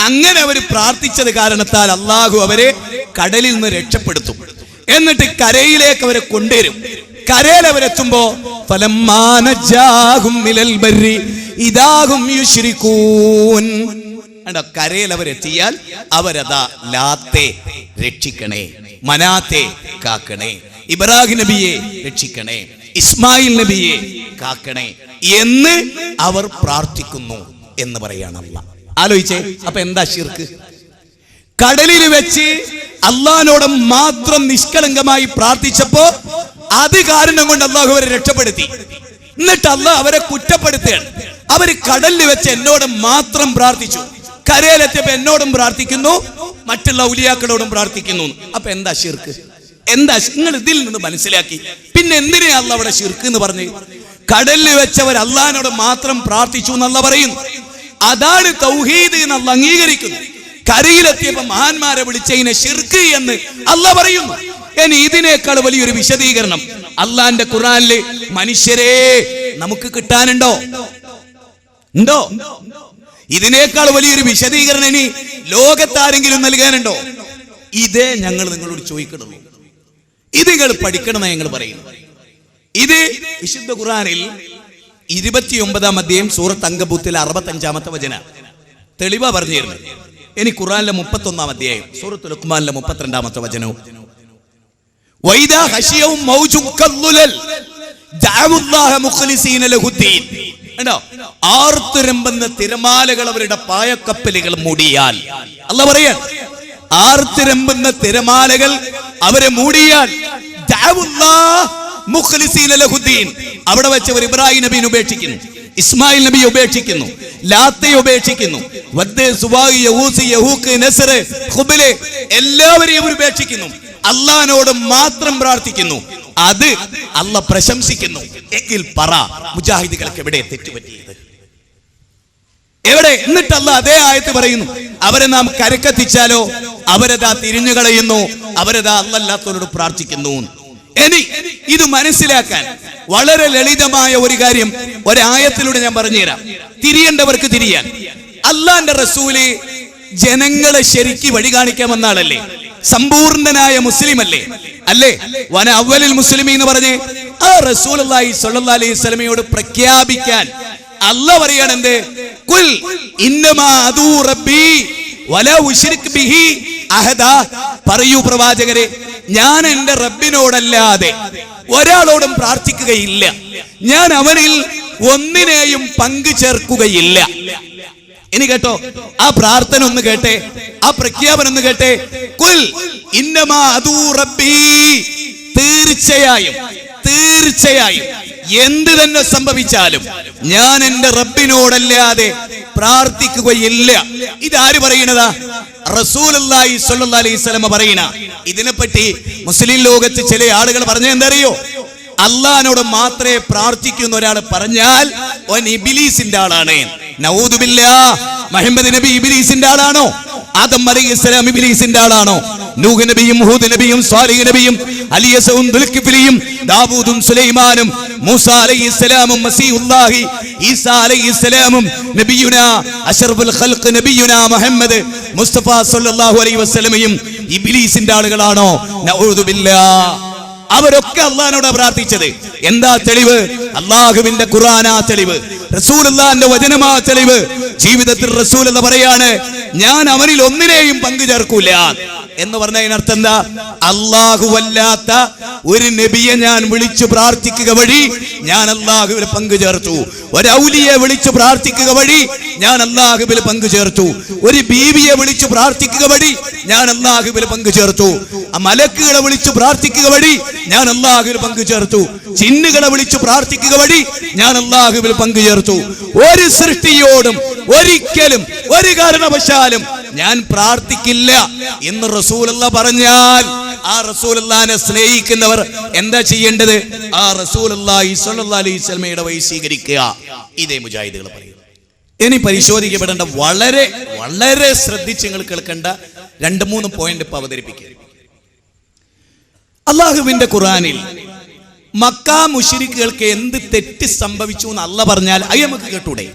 അങ്ങനെ അവർ പ്രാർത്ഥിച്ചത് കാരണത്താൽ അള്ളാഹു അവരെ കടലിൽ നിന്ന് രക്ഷപ്പെടുത്തും. എന്നിട്ട് കരയിലേക്ക് അവരെ കൊണ്ടുവരും. കരയിൽ അവരെത്തുമ്പോ കരയിൽ അവരെത്തിയാൽ അവരതാ ലാത്തെ രക്ഷിക്കണേ, മനാത്തെ കാക്കണേ, ഇബ്രാഹിം നബിയെ രക്ഷിക്കണേ, ഇസ്മായിൽ നബിയെ കാക്കണേ എന്ന് അവർ പ്രാർത്ഥിക്കുന്നു എന്ന് പറയാണ് അല്ലാഹ്. ആലോചിച്ചേ, അപ്പൊ എന്താ ശിർക്ക്? കടലിൽ വെച്ച് അള്ളാഹിനോട് മാത്രം നിഷ്കളങ്കമായി പ്രാർത്ഥിച്ചപ്പോ അത് കാരണം കൊണ്ട് അള്ളാഹു അവരെ രക്ഷപ്പെടുത്തി. എന്നിട്ട് അള്ളാഹ് അവരെ കുറ്റപ്പെടുത്തുകയാണ്. അവര് കടലിൽ വെച്ച് എന്നോട് മാത്രം പ്രാർത്ഥിച്ചു, കരയിലെത്തിയപ്പോ എന്നോടും പ്രാർത്ഥിക്കുന്നു, മറ്റുള്ള ഔലിയാക്കളോടും പ്രാർത്ഥിക്കുന്നു. അപ്പൊ എന്താ ശിർക്ക്? എന്താ നിങ്ങൾ ഇതിൽ നിന്ന് മനസ്സിലാക്കി? പിന്നെ എന്തിനാ അള്ളാഹ് അവിടെ ശിർക്ക് എന്ന് പറഞ്ഞ്? കടലിൽ വെച്ചവർ അള്ളാഹിനോട് മാത്രം പ്രാർത്ഥിച്ചു എന്നല്ല പറയുന്നു. അതാണ് തൗഹീദ് എന്ന് അള്ളാഹ് അംഗീകരിക്കുന്നു. കരയിലെത്തിയപ്പോ മഹാന്മാരെ വിളിച്ചതിനെ ശിർക്ക് എന്ന് അള്ളാഹ് പറയുന്നു. ഇനി ഇതിനേക്കാൾ വലിയൊരു വിശദീകരണം അള്ളാന്റെ ഖുർആനില് മനുഷ്യരെ നമുക്ക് കിട്ടാനുണ്ടോ? ഉണ്ടോ? ഇതിനേക്കാൾ വലിയൊരു വിശദീകരണം ഇനി ലോകത്താരെങ്കിലും നൽകാനുണ്ടോ? ഇതേ ഞങ്ങൾ നിങ്ങളോട് ചോദിക്കണമോ? ഇത് നിങ്ങൾ പഠിക്കണമെന്ന് ഞങ്ങൾ പറയുന്നു. ഇത് വിശുദ്ധ ഖുർആനിൽ 29-ാം അധ്യായം സൂറത്ത് അങ്കബൂത്തിൽ 65-ാമത്തെ വചന തെളിവാ പറഞ്ഞു തരുന്നത്. ഇനി ഖുർആനിലെ 31-ാം അധ്യായം സൂറത്തുൽ ലുഖ്മാനിലെ 32-ാമത്തെ വചനവും വൈദാ ഹശിയവും മൗജുൻ കല്ലുലൽ ദഅവുല്ലാഹ മുഖ്ലിസീന ലഹുദ്ദീൻ. കണ്ടോ? ആർത്തുരമ്പുന്ന തിരമാലകൾ അവരുടെ പായക്കപ്പലുകൾ മൂടിയാൽ, അല്ലാഹ് പറയാൻ ആർത്തുരമ്പുന്ന തിരമാലകൾ അവരെ മൂടിയാൽ ദഅവുല്ലാഹ മുഖ്ലിസീന ലഹുദ്ദീൻ. അവിടെ വെച്ചവർ ഇബ്രാഹിം നബിയെ ഉപേക്ഷിക്കുന്നു, ഇസ്മായിൽ നബിയെ ഉപേക്ഷിക്കുന്നു, ലാത്തയെ ഉപേക്ഷിക്കുന്നു, വദ്ദ്, സുവാഇ, യഹൂസ്, യഹൂക്ക്, നസ്ർ, ഖുബല് എല്ലാവരെയും അവർ ഉപേക്ഷിക്കുന്നു. അള്ളാഹിനോട് മാത്രം പ്രാർത്ഥിക്കുന്നു. അത് അള്ളാഹ് പ്രശംസിക്കുന്നു. എങ്കിൽ പറ, മുജാഹിദുകൾക്ക് എവിടെ തെറ്റുപറ്റിയത്? എവിടെ? എന്നിട്ട് അള്ളാഹ് അതേ ആയത്ത് പറയുന്നു, അവരെ നാം കരക്കെത്തിച്ചാലോ അവരതാ തിരിഞ്ഞു കളയുന്നു, അവരതാ അല്ലാത്തവരോട് പ്രാർത്ഥിക്കുന്നു. ഇനി ഇത് മനസ്സിലാക്കാൻ വളരെ ലളിതമായ ഒരു കാര്യം ഒരായത്തിലൂടെ ഞാൻ പറഞ്ഞുതരാം. തിരിയേണ്ടവർക്ക് തിരിയാൻ. അള്ളാന്റെ റസൂല് ജനങ്ങളെ ശരിക്ക് വഴി കാണിക്കാമെന്ന ആളല്ലേ? സമ്പൂർണനായ മുസ്ലിം അല്ലേ? അല്ലേ? വന അവ്വലുൽ മുസ്ലിമീൻ എന്ന് പറഞ്ഞ് ആ റസൂലുള്ളാഹി സ്വല്ലല്ലാഹു അലൈഹി വസല്ലമയോട് പ്രഖ്യാപിക്കാൻ അല്ലാഹ് പറയാണെന്ത്? ഖുൽ ഇന്നമാ അദൂ റബ്ബി വലാ ഉശ്രിക് ബിഹി അഹദാ. പറയൂ പ്രവാചകരെ, ഞാൻ എന്റെ റബ്ബിനോടല്ലാതെ ഒരാളോടും പ്രാർത്ഥിക്കുകയില്ല, ഞാൻ അവനിൽ ഒന്നിനെയും പങ്കു ചേർക്കുകയില്ല. ഇനി കേട്ടോ, ആ പ്രാർത്ഥന ഒന്ന് കേട്ടെ, ആ പ്രഖ്യാപനം ഒന്ന് കേട്ടെ. ഖുൽ ഇന്നമാ അദൂ റബ്ബി. തീർച്ചയായും തീർച്ചയായും എന്ത് തന്നെ സംഭവിച്ചാലും ഞാൻ എന്റെ റബ്ബിനോടല്ലാതെ പ്രാർത്ഥിക്കുകയില്ല. ഇതാര് പറയണതാ? റസൂലുള്ളാഹി സ്വല്ലല്ലാഹു അലൈഹി വസല്ലം പറയണ. ഇതിനെപ്പറ്റി മുസ്ലിം ലോകത്ത് ചില ആളുകൾ പറഞ്ഞ എന്തറിയോ? അള്ളാഹിനോട് മാത്രമേ പ്രാർത്ഥിക്കുന്ന ഒരാൾ പറഞ്ഞാൽ ഓൻ ഇബ്ലീസിന്റെ ആളാണ്. നഊദു ബില്ലാഹ്. മുഹമ്മദ് നബി ഇബ്ലീസിന്റെ ആളാണോ? ആദം അലൈഹിസ്സലാം ഇബ്ലീസിന്റെ ആളാണോ? നൂഹ് നബിയും ഹൂദ് നബിയും സ്വാലിഹ് നബിയും അലിയസവും ദുൽകിഫ്ലിയും ദാവൂദും സുലൈമാനും മൂസാ അലൈഹിസ്സലാമും മസീഹുല്ലാഹി ഈസാ അലൈഹിസ്സലാമും നബിയുനാ അശറഫുൽ ഖൽഖ് നബിയുനാ മുഹമ്മദ് മുസ്തഫ സല്ലല്ലാഹു അലൈഹി വസല്ലമയും ഇബ്ലീസിന്റെ ആളുകളാണോ? നഊദു ബില്ലാഹ്. അവരൊക്കെ അള്ളാഹിനോട് പ്രാർത്ഥിച്ചത്. എന്താ തെളിവ്? അള്ളാഹുവിന്റെ ഖുർആനാ തെളിവ്, റസൂലുള്ളാഹിന്റെ വചനമാ തെളിവ്. ജീവിതത്തിൽ റസൂൽ എന്ന് പറയാണ്, ഞാൻ അവനിൽ ഒന്നിനെയും പങ്കു ചേർക്കൂല എന്ന് പറഞ്ഞതിനർത്ഥം എന്താ? അല്ലാഹുവല്ലാത്ത ഒരു നബിയെ ഞാൻ വിളിച്ചു പ്രാർത്ഥിക്കുക വഴി ഞാൻ അല്ലാഹുവിൽ പങ്കു ചേർത്തു. ഒരു ഔലിയെ വിളിച്ചു പ്രാർത്ഥിക്കുക വഴി ഞാൻ അല്ലാഹുവിൽ പങ്കു ചേർത്തു. ഒരു ബീവിയെ വിളിച്ചു പ്രാർത്ഥിക്കുക വഴി ഞാൻ അല്ലാഹുവിൽ പങ്കു ചേർത്തു. ആ മലക്കുകളെ വിളിച്ചു പ്രാർത്ഥിക്കുക വഴി ഞാൻ അല്ലാഹുവിൽ പങ്കു ചേർത്തു. ജിന്നുകളെ വിളിച്ചു പ്രാർത്ഥിക്കുക വഴി ഞാൻ അല്ലാഹുവിൽ പങ്കു ചേർത്തു. ഒരു സൃഷ്ടിയോടും ഒരിക്കലും ഒരു കാരണവശാലും ഞാൻ പ്രാർത്ഥിക്കില്ല എന്ന് റസൂലുള്ളാഹി പറഞ്ഞാൽ ആ റസൂലുള്ളാഹിനെ സ്നേഹിക്കുന്നവർ എന്താ ചെയ്യേണ്ടത്? ആ റസൂലുള്ളാഹി സ്വല്ലല്ലാഹു അലൈഹി വസല്ലമയുടെ വഴി സ്വീകരിക്കുക. ഇതേ മുജാഹിദുകൾ പറയും. ഇനി പരിശോധിക്കപ്പെടേണ്ട വളരെ വളരെ ശ്രദ്ധിച്ച് നിങ്ങൾ കേൾക്കേണ്ട 2-3 പോയിന്റ് ഇപ്പൊ അവതരിപ്പിക്കുക. അള്ളാഹുവിന്റെ ഖുർആനിൽ മക്കാ മുശ്രിക്കുകൾക്ക് എന്ത് തെറ്റ് സംഭവിച്ചു എന്ന് അള്ളാഹ് പറഞ്ഞാൽ അത് നമുക്ക് കേട്ടൂടെ?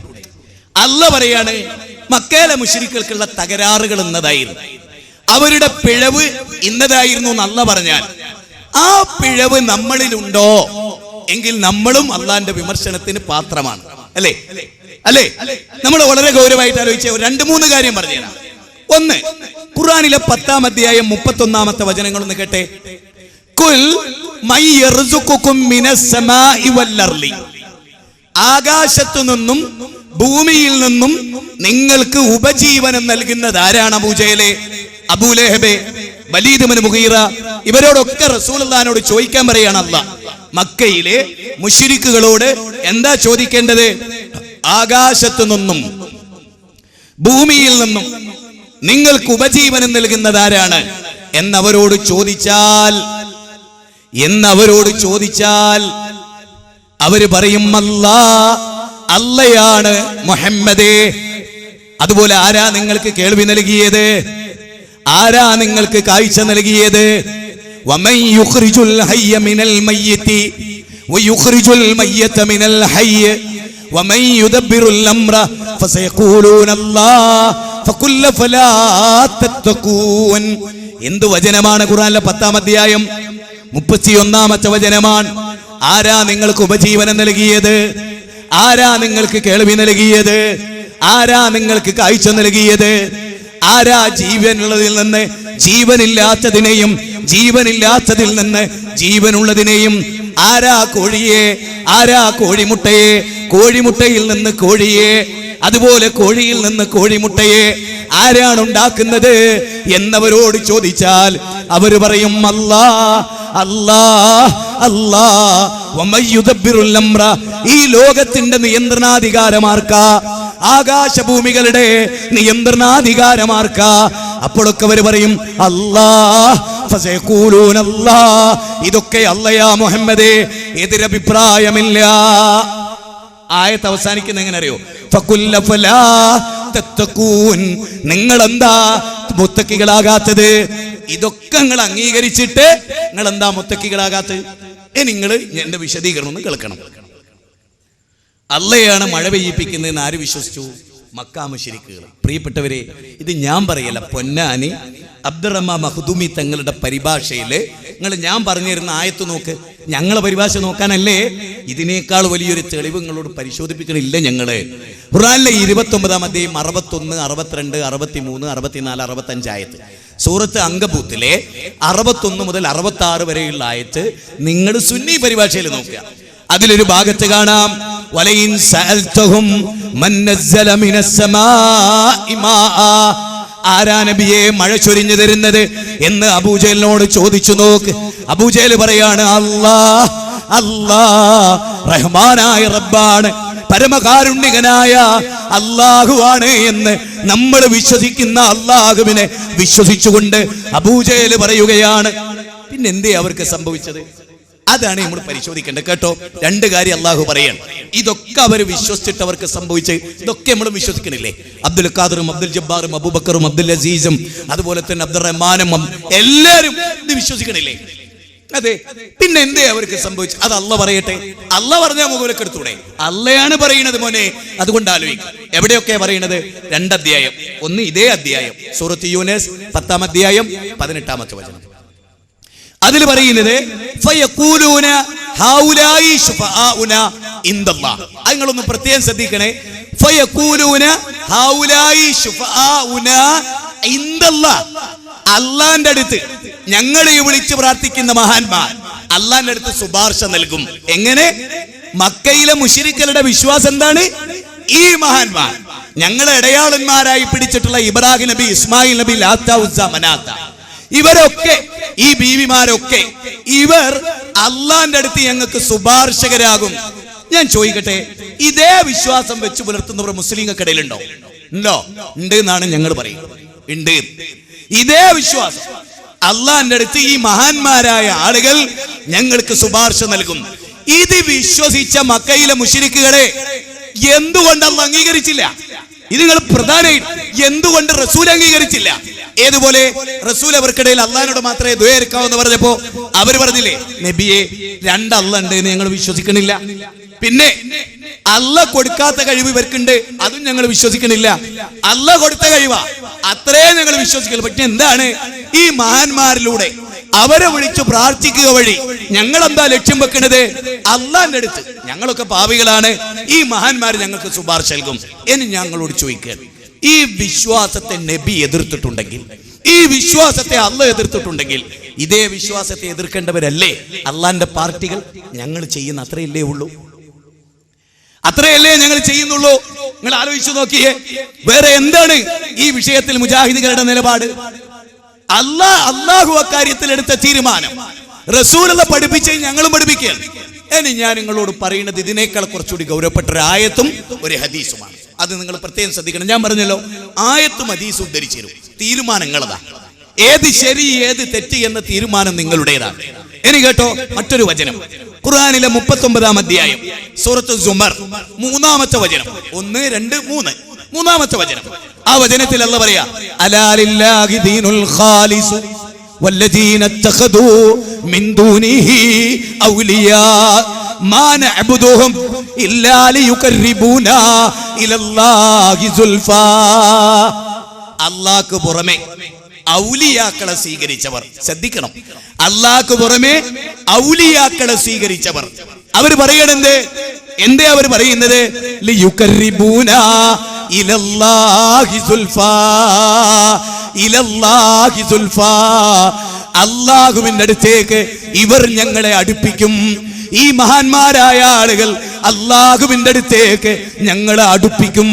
അള്ളാഹ് പറയാണ്, മക്കയിലെ മുശ്രിക്കുകൾക്കുള്ള തകരാറുകൾ എന്നതായിരുന്നു, അവരുടെ പിഴവ് ഇന്നതായിരുന്നു എന്നല്ല പറഞ്ഞാൽ ആ പിഴവ് നമ്മളിലുണ്ടോ എങ്കിൽ നമ്മളും അള്ളാന്റെ വിമർശനത്തിന് പാത്രമാണ്. അല്ലേ അല്ലേ? നമ്മൾ വളരെ ഗൗരവമായിട്ട് ആലോചിച്ച 2-3 കാര്യം പറഞ്ഞുതരാം. ഒന്ന്, ഖുർആനിലെ 10-ാം അധ്യായം 31-ാമത്തെ വചനങ്ങളൊന്ന് കേട്ടെ. കുൽ മൈ യർസുഖുകും മിനസ് സമാഇ വൽ അർളി, ആകാശത്തു നിന്നും ഭൂമിയിൽ നിന്നും നിങ്ങൾക്ക് ഉപജീവനം നൽകുന്നത് ആരാണ്? അബൂജഹലെ, അബൂലഹബെ, വലീദ് ഇബ്നു മുഗീറ, ഇവരോടൊക്കെ റസൂലുള്ളാഹിനോട് ചോദിക്കാൻ പറയാണ് അല്ലാഹ്. മക്കയിലെ മുശ്രിക്കുകളോട് എന്താ ചോദിക്കേണ്ടത്? ആകാശത്തു നിന്നും ഭൂമിയിൽ നിന്നും നിങ്ങൾക്ക് ഉപജീവനം നൽകുന്നത് ആരാണ് എന്നവരോട് ചോദിച്ചാൽ അവര് പറയും അല്ലയാണ് മുഹമ്മദേ. അതുപോലെ ആരാ നിങ്ങൾക്ക് കേൾവി നൽകിയത്? ആരാ നിങ്ങൾക്ക് കാഴ്ച നൽകിയത്? വമൻ യുഖ്രിജുൽ ഹയ്യ മിനൽ മയ്യിതി വയുഖ്രിജുൽ മയ്യത മിനൽ ഹയ്യ വമൻ യുദബ്ബിറുൽ അംറ ഫസയഖൂലൂന അല്ലാഹ് ഫഖുൽ ഫലാ തത്തഖൂൻ. എന്ത് വചനമാണ് ഖുർആനിലെ 10-ാം അധ്യായം 31-ാമത്തെ വചനമാണ്. ആരാ നിങ്ങൾക്ക് ഉപജീവനം നൽകിയത്? ആരാ നിങ്ങൾക്ക് കേൾവി നൽകിയത്? ആരാ നിങ്ങൾക്ക് കാഴ്ച നൽകിയത്? ആരാ ജീവനുള്ളതിൽ നിന്ന് ജീവനില്ലാത്തതിനെയും ജീവനില്ലാത്തതിൽ നിന്ന് ജീവനുള്ളതിനെയും? ആരാ കോഴിയെ? ആരാ കോഴിമുട്ടയെ? കോഴിമുട്ടയിൽ നിന്ന് കോഴിയെ, അതുപോലെ കോഴിയിൽ നിന്ന് കോഴിമുട്ടയെ ആരാണ് ഉണ്ടാക്കുന്നത് എന്നവരോട് ചോദിച്ചാൽ അവര് പറയും അല്ലാഹ് അല്ലാഹ് അല്ലാഹ്. വമൻ യുദബ്ബിറുൽ അംറ, ഈ ലോകത്തിന്റെ നിയന്ത്രണാധികാരമാർക്കാ? ആകാശഭൂമികളുടെ നിയന്ത്രണാധികാരമാർക്കാ? അപ്പോഴൊക്കെ അവർ പറയും അല്ലാഹ്. ഫസയഖൂലൂന അല്ലാഹ്. ഇതൊക്കെ അല്ലയാ മുഹമ്മദേ, എതിരഭിപ്രായമില്ല. ആയത്ത് അവസാനിക്കുന്ന എങ്ങനെ അറിയോ? ഫഖുൽ ഫലാ തത്തഖൂൻ. നിങ്ങൾ എന്താ മുത്തക്കികളാകാത്തത്? ഇതൊക്കെ നിങ്ങൾ അംഗീകരിച്ചിട്ട് നിങ്ങൾ എന്താ മുത്തക്കികളാകാത്തത്? നിങ്ങൾ എന്റെ വിശദീകരണം ഒന്ന് കേൾക്കണം. അള്ളയാണ് മഴ പെയ്യിപ്പിക്കുന്നതെന്ന് ആര് വിശ്വസിച്ചു? മക്കാ മുശ്രിക്കുകൾ. പ്രിയപ്പെട്ടവരെ, ഇത് ഞാൻ പറയല്ല, പൊന്നാനി അബ്ദുറഹ്മാൻ മഖ്ദൂമി തങ്ങളുടെ പരിഭാഷയില് ഞാൻ പറഞ്ഞു തരുന്ന ആയത്ത് നോക്ക്. ഞങ്ങളെ പരിഭാഷ നോക്കാനല്ലേ? ഇതിനേക്കാൾ വലിയൊരു തെളിവ് നിങ്ങളോട് പരിശോധിപ്പിക്കണില്ല ഞങ്ങള്. ഖുർആനിലെ 29-ാം അധ്യായം 61, 62, 63, 64, 65 ആയത്ത്. സൂറത്ത് അങ്കബൂത്തിലെ 61 മുതൽ 66 വരെയുള്ള ആയത്ത് നിങ്ങൾ സുന്നി പരിഭാഷയിൽ നോക്കുക. അതിലൊരു ഭാഗത്ത് കാണാം വലയിൻ സഅൽതഹും മൻ നസ്സല മിനസ് സമാഇ മാഅ. ആരാ നബിയെ മഴ ചൊരിഞ്ഞു തരുന്നത് എന്ന് അബൂജഹലിനോട് ചോദിച്ചു നോക്ക്. അബൂജഹൽ പറയാണ് അല്ലാഹ് അല്ലാഹ്. റഹ്മാനായ റബ്ബാണ്, പരമകാരുണ്യകനായ അല്ലാഹുവാണ് എന്ന് നമ്മൾ വിശ്വസിക്കുന്ന അല്ലാഹുവിനെ വിശ്വസിച്ചുകൊണ്ട് അബൂജഹൽ പറയുകയാണ്. പിന്നെന്തേ അവർക്ക് സംഭവിച്ചത്? അതാണ് നമ്മൾ പരിശോധിക്കേണ്ടത് കേട്ടോ. 2 കാര്യം അള്ളാഹു പറയാണ്. ഇതൊക്കെ അവർ വിശ്വസിച്ചിട്ട് അവർക്ക് സംഭവിച്ച് ഇതൊക്കെ നമ്മൾ വിശ്വസിക്കണില്ലേ? അബ്ദുൽ ഖാദറും അബ്ദുൽ ജബ്ബാറും അബൂബക്കറും അബ്ദുൽ അസീസും അതുപോലെ തന്നെ അബ്ദുറഹ്മാനും എല്ലാവരും ഇത് വിശ്വസിക്കണില്ലേ? അതെ. പിന്നെ എന്തേ അവർക്ക് സംഭവിച്ചു? അത് അള്ള പറയട്ടെ. അള്ള പറഞ്ഞാൽ മുഖവിലൊക്കെ എടുത്തൂടെ? അള്ളയാണ് പറയുന്നത് മോനെ. അതുകൊണ്ട് ആലോചിക്കും എവിടെയൊക്കെ പറയുന്നത്. 2 അധ്യായം. ഒന്ന് ഇതേ അധ്യായം സൂറത്ത് യൂനസ് 10-ാം അധ്യായം 18-ാമത്തെ വചനം. അതിൽ പറയുന്നത് ഫയഖൂലൂന ഹൗലായി ശുഫആഉന ഇൻദല്ലാഹ്. അത് നിങ്ങളൊന്ന് പ്രത്യേകം ശ്രദ്ധിക്കണേ. ഫയഖൂലൂന ഹൗലായി ശുഫആഉന ഇൻദല്ലാഹ്. അല്ലാഹുവിന്റെ അടുത്ത് ഞങ്ങൾ ഈ വിളിച്ച് പ്രാർത്ഥിക്കുന്ന മഹാന്മാർ അല്ലാഹുവിന്റെ അടുത്ത് ശുപാർശ നൽകും. എങ്ങനെ? മക്കയിലെ മുശ്രിക്കുകളുടെ വിശ്വാസം എന്താണ്? ഈ മഹാന്മാർ ഞങ്ങളെ ഇടയാളന്മാരായി പിടിച്ചിട്ടുള്ള ഇബ്രാഹിം നബി, ഇസ്മായിൽ നബി, ലാത്ത, ഉസ്സ, മനാത്ത, ഇവരൊക്കെ ഈ ബീവിമാരൊക്കെ ഇവർ അള്ളാന്റെ അടുത്ത് ഞങ്ങൾക്ക് ശുപാർശകരാകും. ഞാൻ ചോദിക്കട്ടെ, ഇതേ വിശ്വാസം വെച്ച് പുലർത്തുന്നവർ മുസ്ലിങ്ങൾക്കിടയിലുണ്ടോ? ഉണ്ടോ? ഉണ്ട് എന്നാണ് ഞങ്ങൾ പറയുന്നത്. ഉണ്ട്. ഇതേ വിശ്വാസം അള്ളാന്റെ അടുത്ത് ഈ മഹാന്മാരായ ആളുകൾ ഞങ്ങൾക്ക് ശുപാർശ നൽകും. ഇത് വിശ്വസിച്ച മക്കയിലെ മുശ്രിക്കുകളെ എന്തുകൊണ്ട് അള്ളാഹ് അംഗീകരിച്ചില്ല? ഇത് നിങ്ങൾ പ്രധാനമായിട്ട് എന്തുകൊണ്ട് റസൂൽ അംഗീകരിച്ചില്ല? ഏതുപോലെ റസൂൽ അവർക്കിടയിൽ അള്ളാഹിനോട് മാത്രമേ ദുആ എന്ന് പറഞ്ഞപ്പോ അവർ പറഞ്ഞില്ലേ, നബിയെ 2 അല്ലാഹ് ഉണ്ട് എന്ന് ഞങ്ങൾ വിശ്വസിക്കണില്ല. പിന്നെ അല്ല കൊടുക്കാത്ത കഴിവ് ഇവർക്കുണ്ട്, അതും ഞങ്ങൾ വിശ്വസിക്കണില്ല. അല്ല കൊടുത്ത കഴിവാ, അത്രേ ഞങ്ങൾ വിശ്വസിക്കില്ല. പക്ഷെ എന്താണ് ഈ മഹാന്മാരിലൂടെ അവരെ വിളിച്ചു പ്രാർത്ഥിക്കുക വഴി ഞങ്ങൾ എന്താ ലക്ഷ്യം വെക്കുന്നത്? അള്ളാന്റെ അടുത്ത് ഞങ്ങളൊക്കെ പാപികളാണ്, ഈ മഹാന്മാർ ഞങ്ങൾക്ക് ശുപാർശ നൽകും എന്ന് ഞങ്ങളോട് ചോദിക്കുക. ഈ വിശ്വാസത്തെ നബി എതിർത്തിട്ടുണ്ടെങ്കിൽ, ഈ വിശ്വാസത്തെ അല്ല എതിർത്തിട്ടുണ്ടെങ്കിൽ, ഇതേ വിശ്വാസത്തെ എതിർക്കേണ്ടവരല്ലേ അള്ളാന്റെ പാർട്ടികൾ? ഞങ്ങൾ ചെയ്യുന്ന അത്രയല്ലേ ഉള്ളൂ, അത്രയല്ലേ ഞങ്ങൾ ചെയ്യുന്നുള്ളൂ. നിങ്ങൾ ആലോചിച്ചു നോക്കിയേ, വേറെ എന്താണ് ഈ വിഷയത്തിൽ മുജാഹിദുകളുടെ നിലപാട്? അള്ളാഹു അക്കാര്യത്തിൽ എടുത്ത തീരുമാനം റസൂലുള്ള പഠിപ്പിച്ച് ഞങ്ങളും പഠിപ്പിക്കുകയാണ്. ഇനി ഞാൻ നിങ്ങളോട് പറയുന്നത് ഇതിനേക്കാൾ കുറച്ചുകൂടി ഗൗരവപ്പെട്ട ഒരു ആയത്തും ഒരു ഹദീസുമാണ്. അത് നിങ്ങൾ പ്രത്യേകം ശ്രദ്ധിക്കണം. ഞാൻ പറഞ്ഞല്ലോ, ആയത്തും ഹദീസും ഉദ്ധരിച്ചു തീരുമാനങ്ങളതാ. ഏത് ശരി ഏത് തെറ്റ് എന്ന തീരുമാനം നിങ്ങളുടേതാണ്. ഇനി കേട്ടോ, മറ്റൊരു വചനം ഖുർആനിലെ 39-ാം അധ്യായം സൂറത്ത് സുമർ 3-ാമത്തെ വചനം, 1, 2, 3 മൂന്നാമത്തെ വചനം. ആ വചനത്തിൽ അല്ലാഹു പറയാ, അലാ ലില്ലാഹി ദീനുൽ ഖാലിസ് വല്ലദീന തഖദൂ മിൻ ദൂനിഹി ഔലിയാ മാ നഅബുദുഹും ഇല്ലാ ലിയുഖർരിബൂനാ ഇലല്ലാഹി സുൽഫാ. അല്ലാഹുക്ക് പുറമെ ഔലിയാക്കളെ സ്വീകരിച്ചവർ, ശ്രദ്ധിക്കണം, അല്ലാഹുക്ക് പുറമെ ഔലിയാക്കളെ സ്വീകരിച്ചവർ അവർ പറയണെന്ത്? എന്തേ അവർ പറയുന്നത്? ലിയുഖർരിബൂനാ ഇലല്ലാഹി സുൽഫാ, ഇലല്ലാഹി സുൽഫാ, അല്ലാഹുവിന്റെ അടുത്തേക്ക് ഇവർ ഞങ്ങളെ അടുപ്പിക്കും. ഈ മഹാന്മാരായ ആളുകൾ അല്ലാഹുവിന്റെ അടുത്തേക്ക് ഞങ്ങളെ അടുപ്പിക്കും.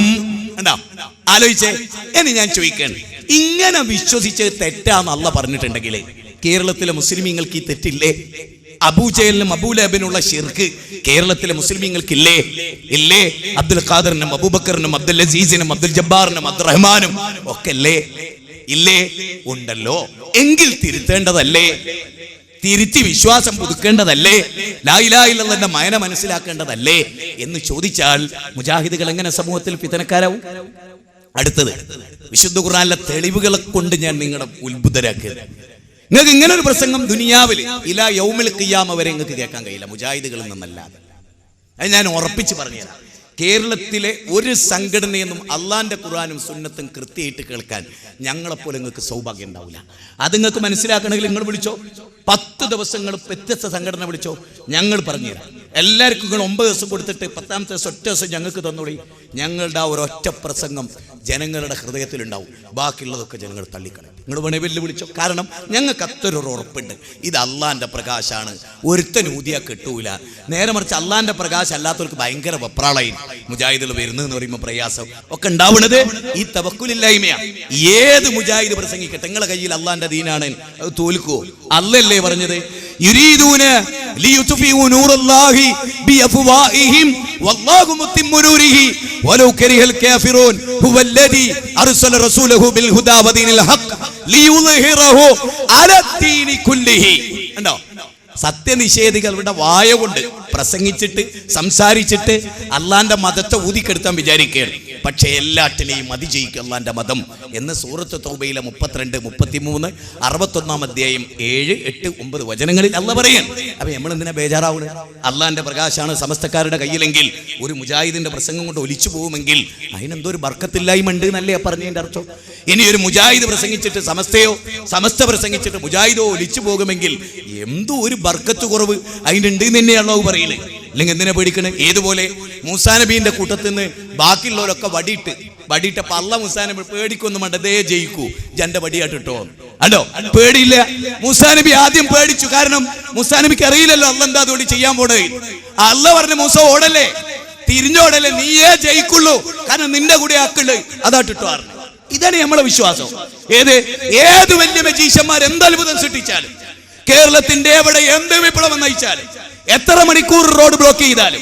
ആലോചിച്ചേ. ഇനി ഞാൻ ചോദിക്കണം, ഇങ്ങനെ വിശ്വസിച്ച് തെറ്റാന്ന് അല്ലാഹ് പറഞ്ഞിട്ടുണ്ടെങ്കിൽ കേരളത്തിലെ മുസ്ലിമീങ്ങൾക്ക് ഈ തെറ്റില്ലേ? അബൂജഹലിനും അബൂലഹബിനുള്ള ശിർക്ക് കേരളത്തിലെ മുസ്ലിമീങ്ങൾക്കില്ലേ? ഇല്ലേ? അബ്ദുൽ ഖാദറിനും അബൂബക്കറിനും അബ്ദുൽ അസീസിനും അബ്ദുൽ ജബ്ബാറിനും അബ്ദുറഹ്മാനും ഒക്കെ അല്ലേ? ഇല്ലേ? ഉണ്ടല്ലോ. എങ്കിൽ തിരുത്തേണ്ടതല്ലേ? തിരുത്തി വിശ്വാസം പുതുക്കേണ്ടതല്ലേ? ലാ ഇലാഹ ഇല്ലല്ലാഹുവിന്റെ മയന മനസ്സിലാക്കേണ്ടതല്ലേ എന്ന് ചോദിച്ചാൽ മുജാഹിദുകൾ എങ്ങനെ സമൂഹത്തിൽ ഫിതനക്കാരാവും? അടുത്തത്, വിശുദ്ധ ഖുർആനിലെ തെളിവുകളെ കൊണ്ട് ഞാൻ നിങ്ങളെ ഉത്ബുദ്ധരാക്കുക. നിങ്ങൾക്ക് ഇങ്ങനെ ഒരു പ്രസംഗം ദുനിയാവിൽ ഇലാ യൗമിൽ ഖിയാമ വരെ നിങ്ങൾക്ക് കേൾക്കാൻ കഴിയില്ല മുജാഹിദുകളിൽ നിന്നല്ലാതെ. അത് ഞാൻ ഉറപ്പിച്ച് പറഞ്ഞുതരാം. കേരളത്തിലെ ഒരു സംഘടനയെന്നും അള്ളാന്റെ ഖുർആനും സുന്നത്തും കൃത്യമായിട്ട് കേൾക്കാൻ ഞങ്ങളെപ്പോലെ നിങ്ങൾക്ക് സൗഭാഗ്യം ഉണ്ടാവില്ല. അത് നിങ്ങൾക്ക് മനസ്സിലാക്കണമെങ്കിൽ നിങ്ങൾ വിളിച്ചോ, 10 ദിവസങ്ങൾ വ്യത്യസ്ത സംഘടന വിളിച്ചോ, ഞങ്ങൾ പറഞ്ഞുതരാം. എല്ലാവർക്കും നിങ്ങൾ 9 ദിവസം കൊടുത്തിട്ട് 10ാമത്തെ ദിവസം ഒറ്റ ദിവസം ഞങ്ങൾക്ക് തന്നോളി. ഞങ്ങളുടെ ആ ഒരൊറ്റ പ്രസംഗം ജനങ്ങളുടെ ഹൃദയത്തിലുണ്ടാവും. ബാക്കിയുള്ളതൊക്കെ ജനങ്ങൾ തള്ളിക്കളയും. നിങ്ങൾ വേണേ വെല്ലു വിളിച്ചോ. കാരണം ഞങ്ങൾക്ക് അത്രയൊരു ഉറപ്പുണ്ട്, ഇത് അള്ളാന്റെ പ്രകാശാണ്, ഒരുത്തൻ ഊതിയാ കിട്ടൂല. നേരെ മറിച്ച് അള്ളാന്റെ പ്രകാശം അല്ലാത്തവർക്ക് ഭയങ്കര വെപ്രാളായി മുജാഹിദുകൾ വരുന്നതെന്ന് പറയുമ്പോൾ പ്രയാസം ഒക്കെ ഉണ്ടാവുന്നത് ഈ തവക്കുലില്ലായ്മയാ. ഏത് മുജാഹിദ് പ്രസംഗിക്കട്ടെ, നിങ്ങളെ കയ്യിൽ അള്ളാന്റെ ദീനാണ്, അത് തോൽക്കുവോ? അല്ലല്ലേ പറഞ്ഞത്, യുരീദൂന ലിയുത്ഫിഉ നൂറല്ലാഹി ബിഅഫ്വാഹിഹിം വല്ലാഹു മുത്തിമ്മു നൂരിഹി വലൗ കരിഹൽ കാഫിറൂൻ ഹുവല്ലദീ അർസല റസൂലഹു ബിൽ ഹുദാ വദീനിൽ ഹഖ് ലിയുദ്ഹിറഹു അലദ്ദീനി കുല്ലിഹി. കണ്ടോ? സത്യനിഷേധികളുടെ വായ കൊണ്ട് പ്രസംഗിച്ചിട്ട് സംസാരിച്ചിട്ട് അള്ളാന്റെ മതത്തെ ഊതിക്കെടുത്താൻ വിചാരിക്കുകയാണ്. പക്ഷേ എല്ലാറ്റിനെയും അതിജയിക്കും അള്ളാന്റെ മതം എന്ന് സൂറത്ത് തൗബയിലെ 32, 33, 61-ാം അധ്യായം 7, 8, 9 വചനങ്ങളിൽ അള്ളാഹ് പറയാണ്. അപ്പൊ നമ്മൾ എന്തിനാ ബേജാറാവുന്നത്? അള്ളാന്റെ പ്രകാശാണ് സമസ്തക്കാരുടെ കയ്യിലെങ്കിൽ ഒരു മുജാഹിദിന്റെ പ്രസംഗം കൊണ്ട് ഒലിച്ചു പോകുമെങ്കിൽ അതിനെന്തോ ഒരു ബർക്കത്തില്ലായ്മ ഉണ്ട് എന്നല്ലേ പറഞ്ഞതിന്റെ അർത്ഥം. ഇനി ഒരു മുജാഹിദ് പ്രസംഗിച്ചിട്ട് സമസ്തയോ, സമസ്ത പ്രസംഗിച്ചിട്ട് മുജാഹിദോ ഒലിച്ചു പോകുമെങ്കിൽ എന്തോ ഒരു ബർക്കത്ത് കുറവ് അതിനുണ്ട് എന്ന് തന്നെയാണല്ലോ പറയുന്നത്. അല്ലെങ്കിൽ എന്തിനാ പേടിക്കണേ? ഏതുപോലെ മൂസാ നബീന്റെ കൂട്ടത്തിൽ നിന്ന് ബാക്കിയുള്ളവരൊക്കെ വടിയിട്ടപ്പോ അള്ളാഹ് മൂസാ നബി പേടിക്കൊന്നും വേണ്ട, ദേ ജയിക്കൂ, ജന്റെ വടിയാട്ടിട്ടോ. അല്ലോ, പേടിയില്ല. മൂസാ നബി ആദ്യം പേടിച്ചു. കാരണം മൂസാ നബിക്ക് അറിയില്ലല്ലോ അള്ളാഹ് എന്താ അതുകൊണ്ട് ചെയ്യാൻ പോണേ. അള്ളാഹ് പറഞ്ഞു, മൂസ ഓടല്ലേ, തിരിഞ്ഞോടല്ലേ, നീയേ ജയിക്കുള്ളൂ, കാരണം നിന്റെ കൂടെ ആക്കുള്ളൂ, അതാട്ടിട്ടോ പറഞ്ഞു. ഇതാണ് നമ്മളെ വിശ്വാസം. ഏത് വലിയ മജീഷ്യന്മാർ എന്ത് അത്ഭുതം സൃഷ്ടിച്ചാലും, കേരളത്തിന്റെ എവിടെ എന്ത് വിപ്ലവം നയിച്ചാലും, എത്ര മണിക്കൂർ റോഡ് ബ്ലോക്ക് ചെയ്താലും,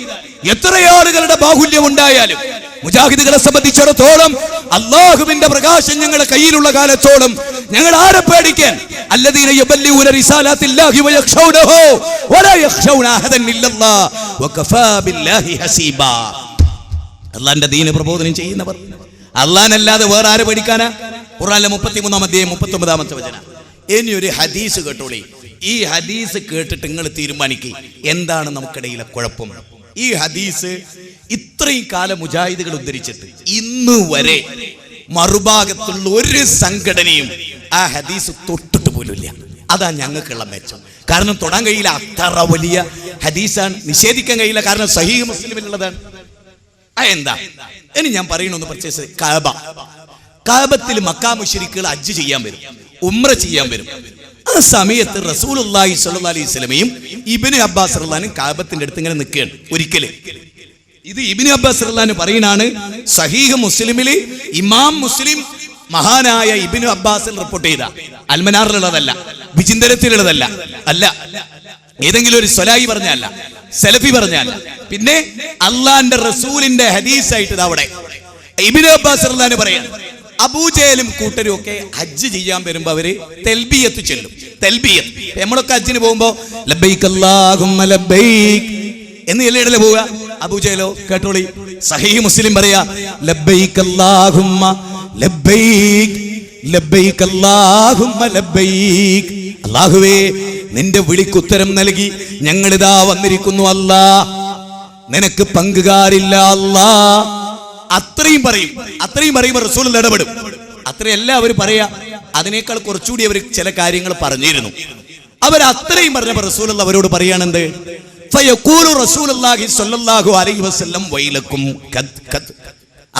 എത്ര ആളുകളുടെ ബാഹുല്യം ഉണ്ടായാലും, മുജാഹിദുകളെ സംബന്ധിച്ചിടത്തോളം അല്ലാഹുവിന്റെ പ്രകാശം ഞങ്ങളുടെ കയ്യിലുള്ള കാലത്തോളം ഞങ്ങൾ ആരെ പേടിക്കാൻ? അല്ലദീന യബല്ലിഊന റിസാലാത്തില്ലാഹി വയഖ്ശൗനഹു വലാ യഖ്ശൗന അഹദൻ ഇല്ലല്ലാഹ് വകഫാ ബില്ലാഹി ഹസീബാ. അല്ലാഹുവിന്റെ ദീന പ്രബോധനം ചെയ്യുന്നവർ, അല്ലാഹുവല്ലാതെ വേറെ ആരെ പേടിക്കാനാ? ഖുർആനിലെ 33-ാം അധ്യായം 39-ാമത്തെ വചനം. ഇനി ഒരു ഹദീസ് കേട്ടോളി. ഈ ഹദീസ് കേട്ടിട്ട് നിങ്ങൾ തീരുമാനിക്കുക എന്താണ് നമുക്കിടയിലെ കുഴപ്പം. ഈ ഹദീസ് ഇത്രയും കാലം മുജാഹിദുകൾ ഉദ്ധരിച്ചിട്ട് ഇന്ന് വരെ മറുഭാഗത്തുള്ള ഒരു സംഘടനയും ആ ഹദീസ് തൊട്ടിട്ട് പോലുമില്ല. അതാ ഞങ്ങൾക്കുള്ള മെച്ചം. കാരണം തൊടാൻ കഴിയില്ല, അത്ര വലിയ ഹദീസാണ്. നിഷേധിക്കാൻ കഴിയില്ല, കാരണം സഹീഹ് മുസ്ലിമിലുള്ളതാണ്. എന്താ ഇനി ഞാൻ പറയണമെന്ന് പർച്ചേസ് കാബത്തിൽ മക്കാ മുശ്രിക്കുകൾ ഹജ്ജ് ചെയ്യാൻ വരും, ഉംറ ചെയ്യാൻ വരും. ആ സമയത്ത് റസൂലുള്ളാഹി സ്വല്ലല്ലാഹി അലൈഹി വസല്ലമയും ഇബ്നു അബ്ബാസ് റളിയല്ലാഹു അൻഹു കാബത്തിന്റെ അടുത്ത് ഇങ്ങനെ നിൽക്കുകയാണ്. ഒരിക്കല് ഇത് ഇബ്നു അബ്ബാസ് റളിയല്ലാഹു അൻഹു പറയുന്നതാണ്. സഹീഹ് മുസ്ലിമില് ഇമാം മുസ്ലിം മഹാനായ ഇബ്നു അബ്ബാസ് റിപ്പോർട്ട് ചെയ്ത, അൽമനാറിലുള്ളതല്ല, വിചിന്തനത്തിലുള്ളതല്ല, അല്ല ഏതെങ്കിലും ഒരു സ്വലായി പറഞ്ഞല്ല, സലഫി പറഞ്ഞല്ല, പിന്നെ അള്ളാന്റെ റസൂലിന്റെ ഹദീസായിട്ട് അവിടെ ഇബ്നു അബ്ബാസ് റളിയല്ലാഹു അൻഹു പറയാൻ, അബൂജഹലും കൂട്ടരും ഒക്കെ ഹജ്ജ് ചെയ്യാൻ വരുമ്പോ അവര് തൽബിയത്ത് ചൊല്ലും. തൽബിയത്ത് നമ്മളൊക്കെ ഹജ്ജിന് പോകുമ്പോ ലബ്ബൈക അല്ലാഹുമ്മ ലബ്ബൈക് എന്ന് എല്ലിടല് പോവുക. അബൂജഹലോ കേട്ടോളി, സഹീഹ് മുസ്ലിം പറയാ ലബ്ബൈക അല്ലാഹുമ്മ ലബ്ബൈക് ലബ്ബൈക അല്ലാഹുമ്മ ലബ്ബൈക്. അല്ലാഹുവേ നിന്റെ വിളിക്ക് ഉത്തരം നൽകി ഞങ്ങളിതാ വന്നിരിക്കുന്നു അല്ലാ, നിനക്ക് പങ്കുകാരില്ല അല്ലാ. അത്രയും പറയുമ്പോൾ റസൂൽ ഇടപെടും. അത്രയല്ല അവർ പറയാ, അതിനേക്കാൾ കുറച്ചുകൂടി അവർ ചില കാര്യങ്ങൾ പറഞ്ഞിരുന്നു. അവർ അത്രയും പറഞ്ഞപ്പോൾ റസൂൽ അവരോട് പറയാണെന്ത്, ഫയഖൂലു റസൂലുള്ളാഹി സ്വല്ലല്ലാഹു അലൈഹി വസല്ലം വൈലക്കും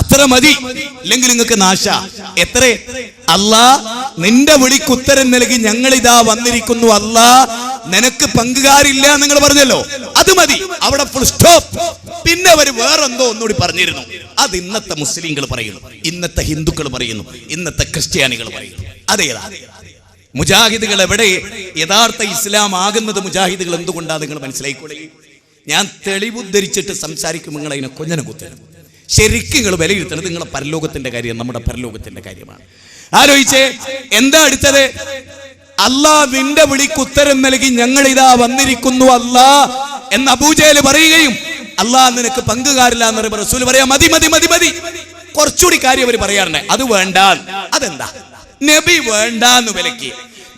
അത്ര മതി, ഇല്ലെങ്കിൽ നിങ്ങൾക്ക് നാശ. എത്ര? അല്ലാ നിന്റെ വിളിക്ക് ഉത്തരം നൽകി ഞങ്ങളിതാ വന്നിരിക്കുന്നു അല്ലാ, നിനക്ക് പങ്കുകാരില്ല നിങ്ങൾ പറഞ്ഞല്ലോ, അത് മതി, അവിടെ ഫുൾ സ്റ്റോപ്പ്. പിന്നെ അവർ വേറെന്തോ ഒന്നുകൂടി പറഞ്ഞിരുന്നു. അത് ഇന്നത്തെ മുസ്ലിങ്ങൾ പറയുന്നു, ഇന്നത്തെ ഹിന്ദുക്കൾ പറയുന്നു, ഇന്നത്തെ ക്രിസ്ത്യാനികൾ പറയുന്നു. അതേതാ? മുജാഹിദുകൾ എവിടെ യഥാർത്ഥ ഇസ്ലാം ആകുന്നത്? മുജാഹിദുകൾ എന്തുകൊണ്ടാണ് നിങ്ങൾ മനസ്സിലായിക്കോളെ. ഞാൻ തെളിവുദ്ധരിച്ചിട്ട് സംസാരിക്കും, നിങ്ങൾ അതിനെ കൊഞ്ഞനെ കുത്തരും. ശരിക്കും നിങ്ങൾ വിലയിരുത്തുന്നത് നിങ്ങളുടെ പരലോകത്തിന്റെ കാര്യം, നമ്മുടെ പരലോകത്തിന്റെ കാര്യമാണ്. ആലോചിച്ചേ, എന്താ അടുത്തത്? അല്ലാ നിന്റെ വിളിക്ക് ഉത്തരം നൽകി ഞങ്ങൾ ഇതാ വന്നിരിക്കുന്നു അല്ലാ എന്ന് അബൂജഹൽ പറയുകയും അല്ലാ നിനക്ക് പങ്കുകാരില്ല എന്ന് പറയുമ്പോൾ റസൂൽ പറയാ മതി മതി മതി മതി. കുറച്ചുകൂടി കാര്യം അവർ പറയാറുണ്ട്, അത് വേണ്ട. അതെന്താ? നബി വേണ്ടാന്ന് വിലക്കി,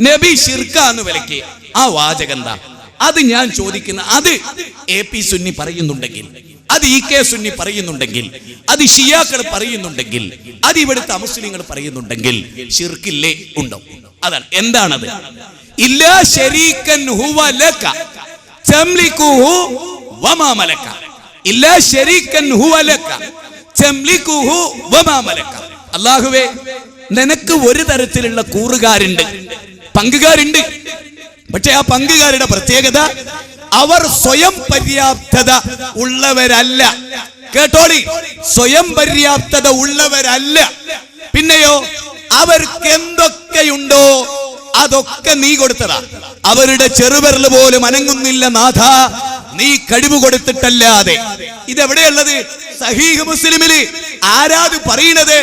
നബി ശിർക്കാന്ന് വിലക്കി. ആ വാചകം എന്താ? അത് ഞാൻ ചോദിക്കുന്ന, അത് AP സുന്നി പറയുന്നുണ്ടെങ്കിൽ, അത് EK സുന്നി പറയുന്നുണ്ടെങ്കിൽ, അത് ഷിയാക്കൾ പറയുന്നുണ്ടെങ്കിൽ, അത് ഇവിടുത്തെ അമുസ്ലിങ്ങൾ പറയുന്നുണ്ടെങ്കിൽ ശിർക്കില്ലേ ഉണ്ടോ? അതാണ്. എന്താണത്? ഇല്ലാ ശരീകൻ ഹുവ ലക തംലികുഹു വമാ മലക. ഇല്ലാ ശരീകൻ ഹുവ ലക തംലികുഹു വമാ മലക. അല്ലാഹുവേ നിനക്ക് ഒരു തരത്തിലുള്ള കൂറുകാരുണ്ട്, പങ്കുകാരുണ്ട്. പക്ഷെ ആ പങ്കുകാരുടെ പ്രത്യേകത, അവർ സ്വയം പര്യാപ്തത ഉള്ളവരല്ല. കേട്ടോളി, സ്വയം പര്യാപ്തത ഉള്ളവരല്ല. പിന്നെയോ അവർക്ക് എന്തൊക്കെയുണ്ടോ അതൊക്കെ നീ കൊടുത്തതാ. അവരുടെ ചെറുവിരൽ പോലും അനങ്ങുന്നില്ല നാഥ, നീ കഴിവ് കൊടുത്തിട്ടല്ലാതെ. ഇതെവിടെയുള്ളത്? സഹീഹ് മുസ്ലിമില്. ആരാത് പറയുന്നത്?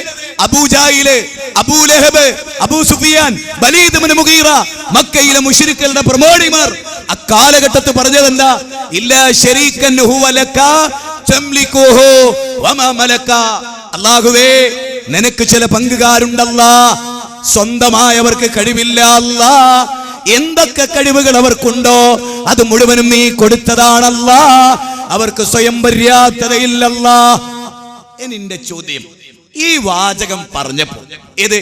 അബൂജാഹില്, അബൂലഹബ്, അബൂ സുഫിയാൻ, വലീദ് ഇബ്നു മുഗീറ, മക്കയിലെ മുശ്രിക്കുകളുടെ പ്രമാണിമാർ അക്കാലഘട്ടത്തിൽ പറഞ്ഞത് എന്താ? ഇല്ലാ ശരീകൻ ഹുവ ലക തംലികുഹു വമാ മലക. അല്ലാഹുവേ നിനക്ക് ചില പങ്കുകാരുണ്ടല്ലാ, സ്വന്തമായവർക്ക് കഴിവില്ല അല്ലാ. എന്തൊക്കെ കഴിവുകൾ അവർക്കുണ്ടോ അത് മുഴുവനും നീ കൊടുത്തതാണല്ലാ, അവർക്ക് സ്വയം പര്യാപ്തതയില്ലല്ലാ. എന്റെ ചോദ്യം, ഈ വാചകം പറഞ്ഞപ്പോ ഇത്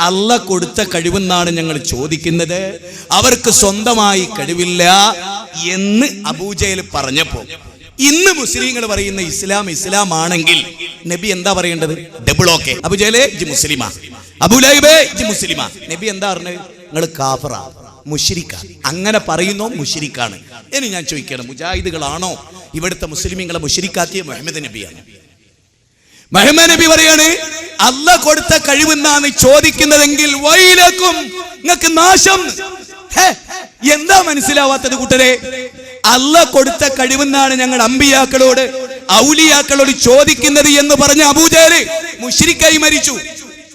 അല്ല കൊടുത്ത കഴിവെന്നാണ് ഞങ്ങൾ ചോദിക്കുന്നത്, അവർക്ക് സ്വന്തമായി കഴിവില്ല എന്ന് അബൂജഹൽ പറഞ്ഞപ്പോ, ഇന്ന് മുസ്ലിങ്ങൾ പറയുന്ന ഇസ്ലാം ഇസ്ലാം ആണെങ്കിൽ നബി എന്താ പറയേണ്ടത്? Double okay. അബൂജഹലേ ഇജ്ജ് മുസ്ലിമാ, അബൂലഹബേ ഇജ്ജ് മുസ്ലിമാ. നബി എന്താ പറഞ്ഞത്? നിങ്ങൾ കാഫിറാ, മുശ്രിക്ക. അങ്ങനെ പറയുന്നോ മുശ്രിക്കാണ്. ഇനി ഞാൻ ചോദിക്കണം, മുജാഹിദുകളാണോ ഇവിടുത്തെ മുസ്ലിമീങ്ങളെ മുശ്രിക്കാക്കിയ? മുഹമ്മദ് നബിയാണ്. മുഹമ്മദ് നബി പറയാണ് അല്ല കൊടുത്ത കഴിവെന്നാണ് ചോദിക്കുന്നതെങ്കിൽ വൈലക്കും, നിങ്ങൾക്ക് നാശം. എന്താ മനസ്സിലാവാത്തത് കൂട്ടരെ? അല്ല കൊടുത്ത കഴിവെന്നാണ് ഞങ്ങൾ അമ്പിയാക്കളോട് ഔലിയാക്കളോട് ചോദിക്കുന്നത് എന്ന് പറഞ്ഞ അബൂജഹൽ മുശ്രിക്കായി മരിച്ചു.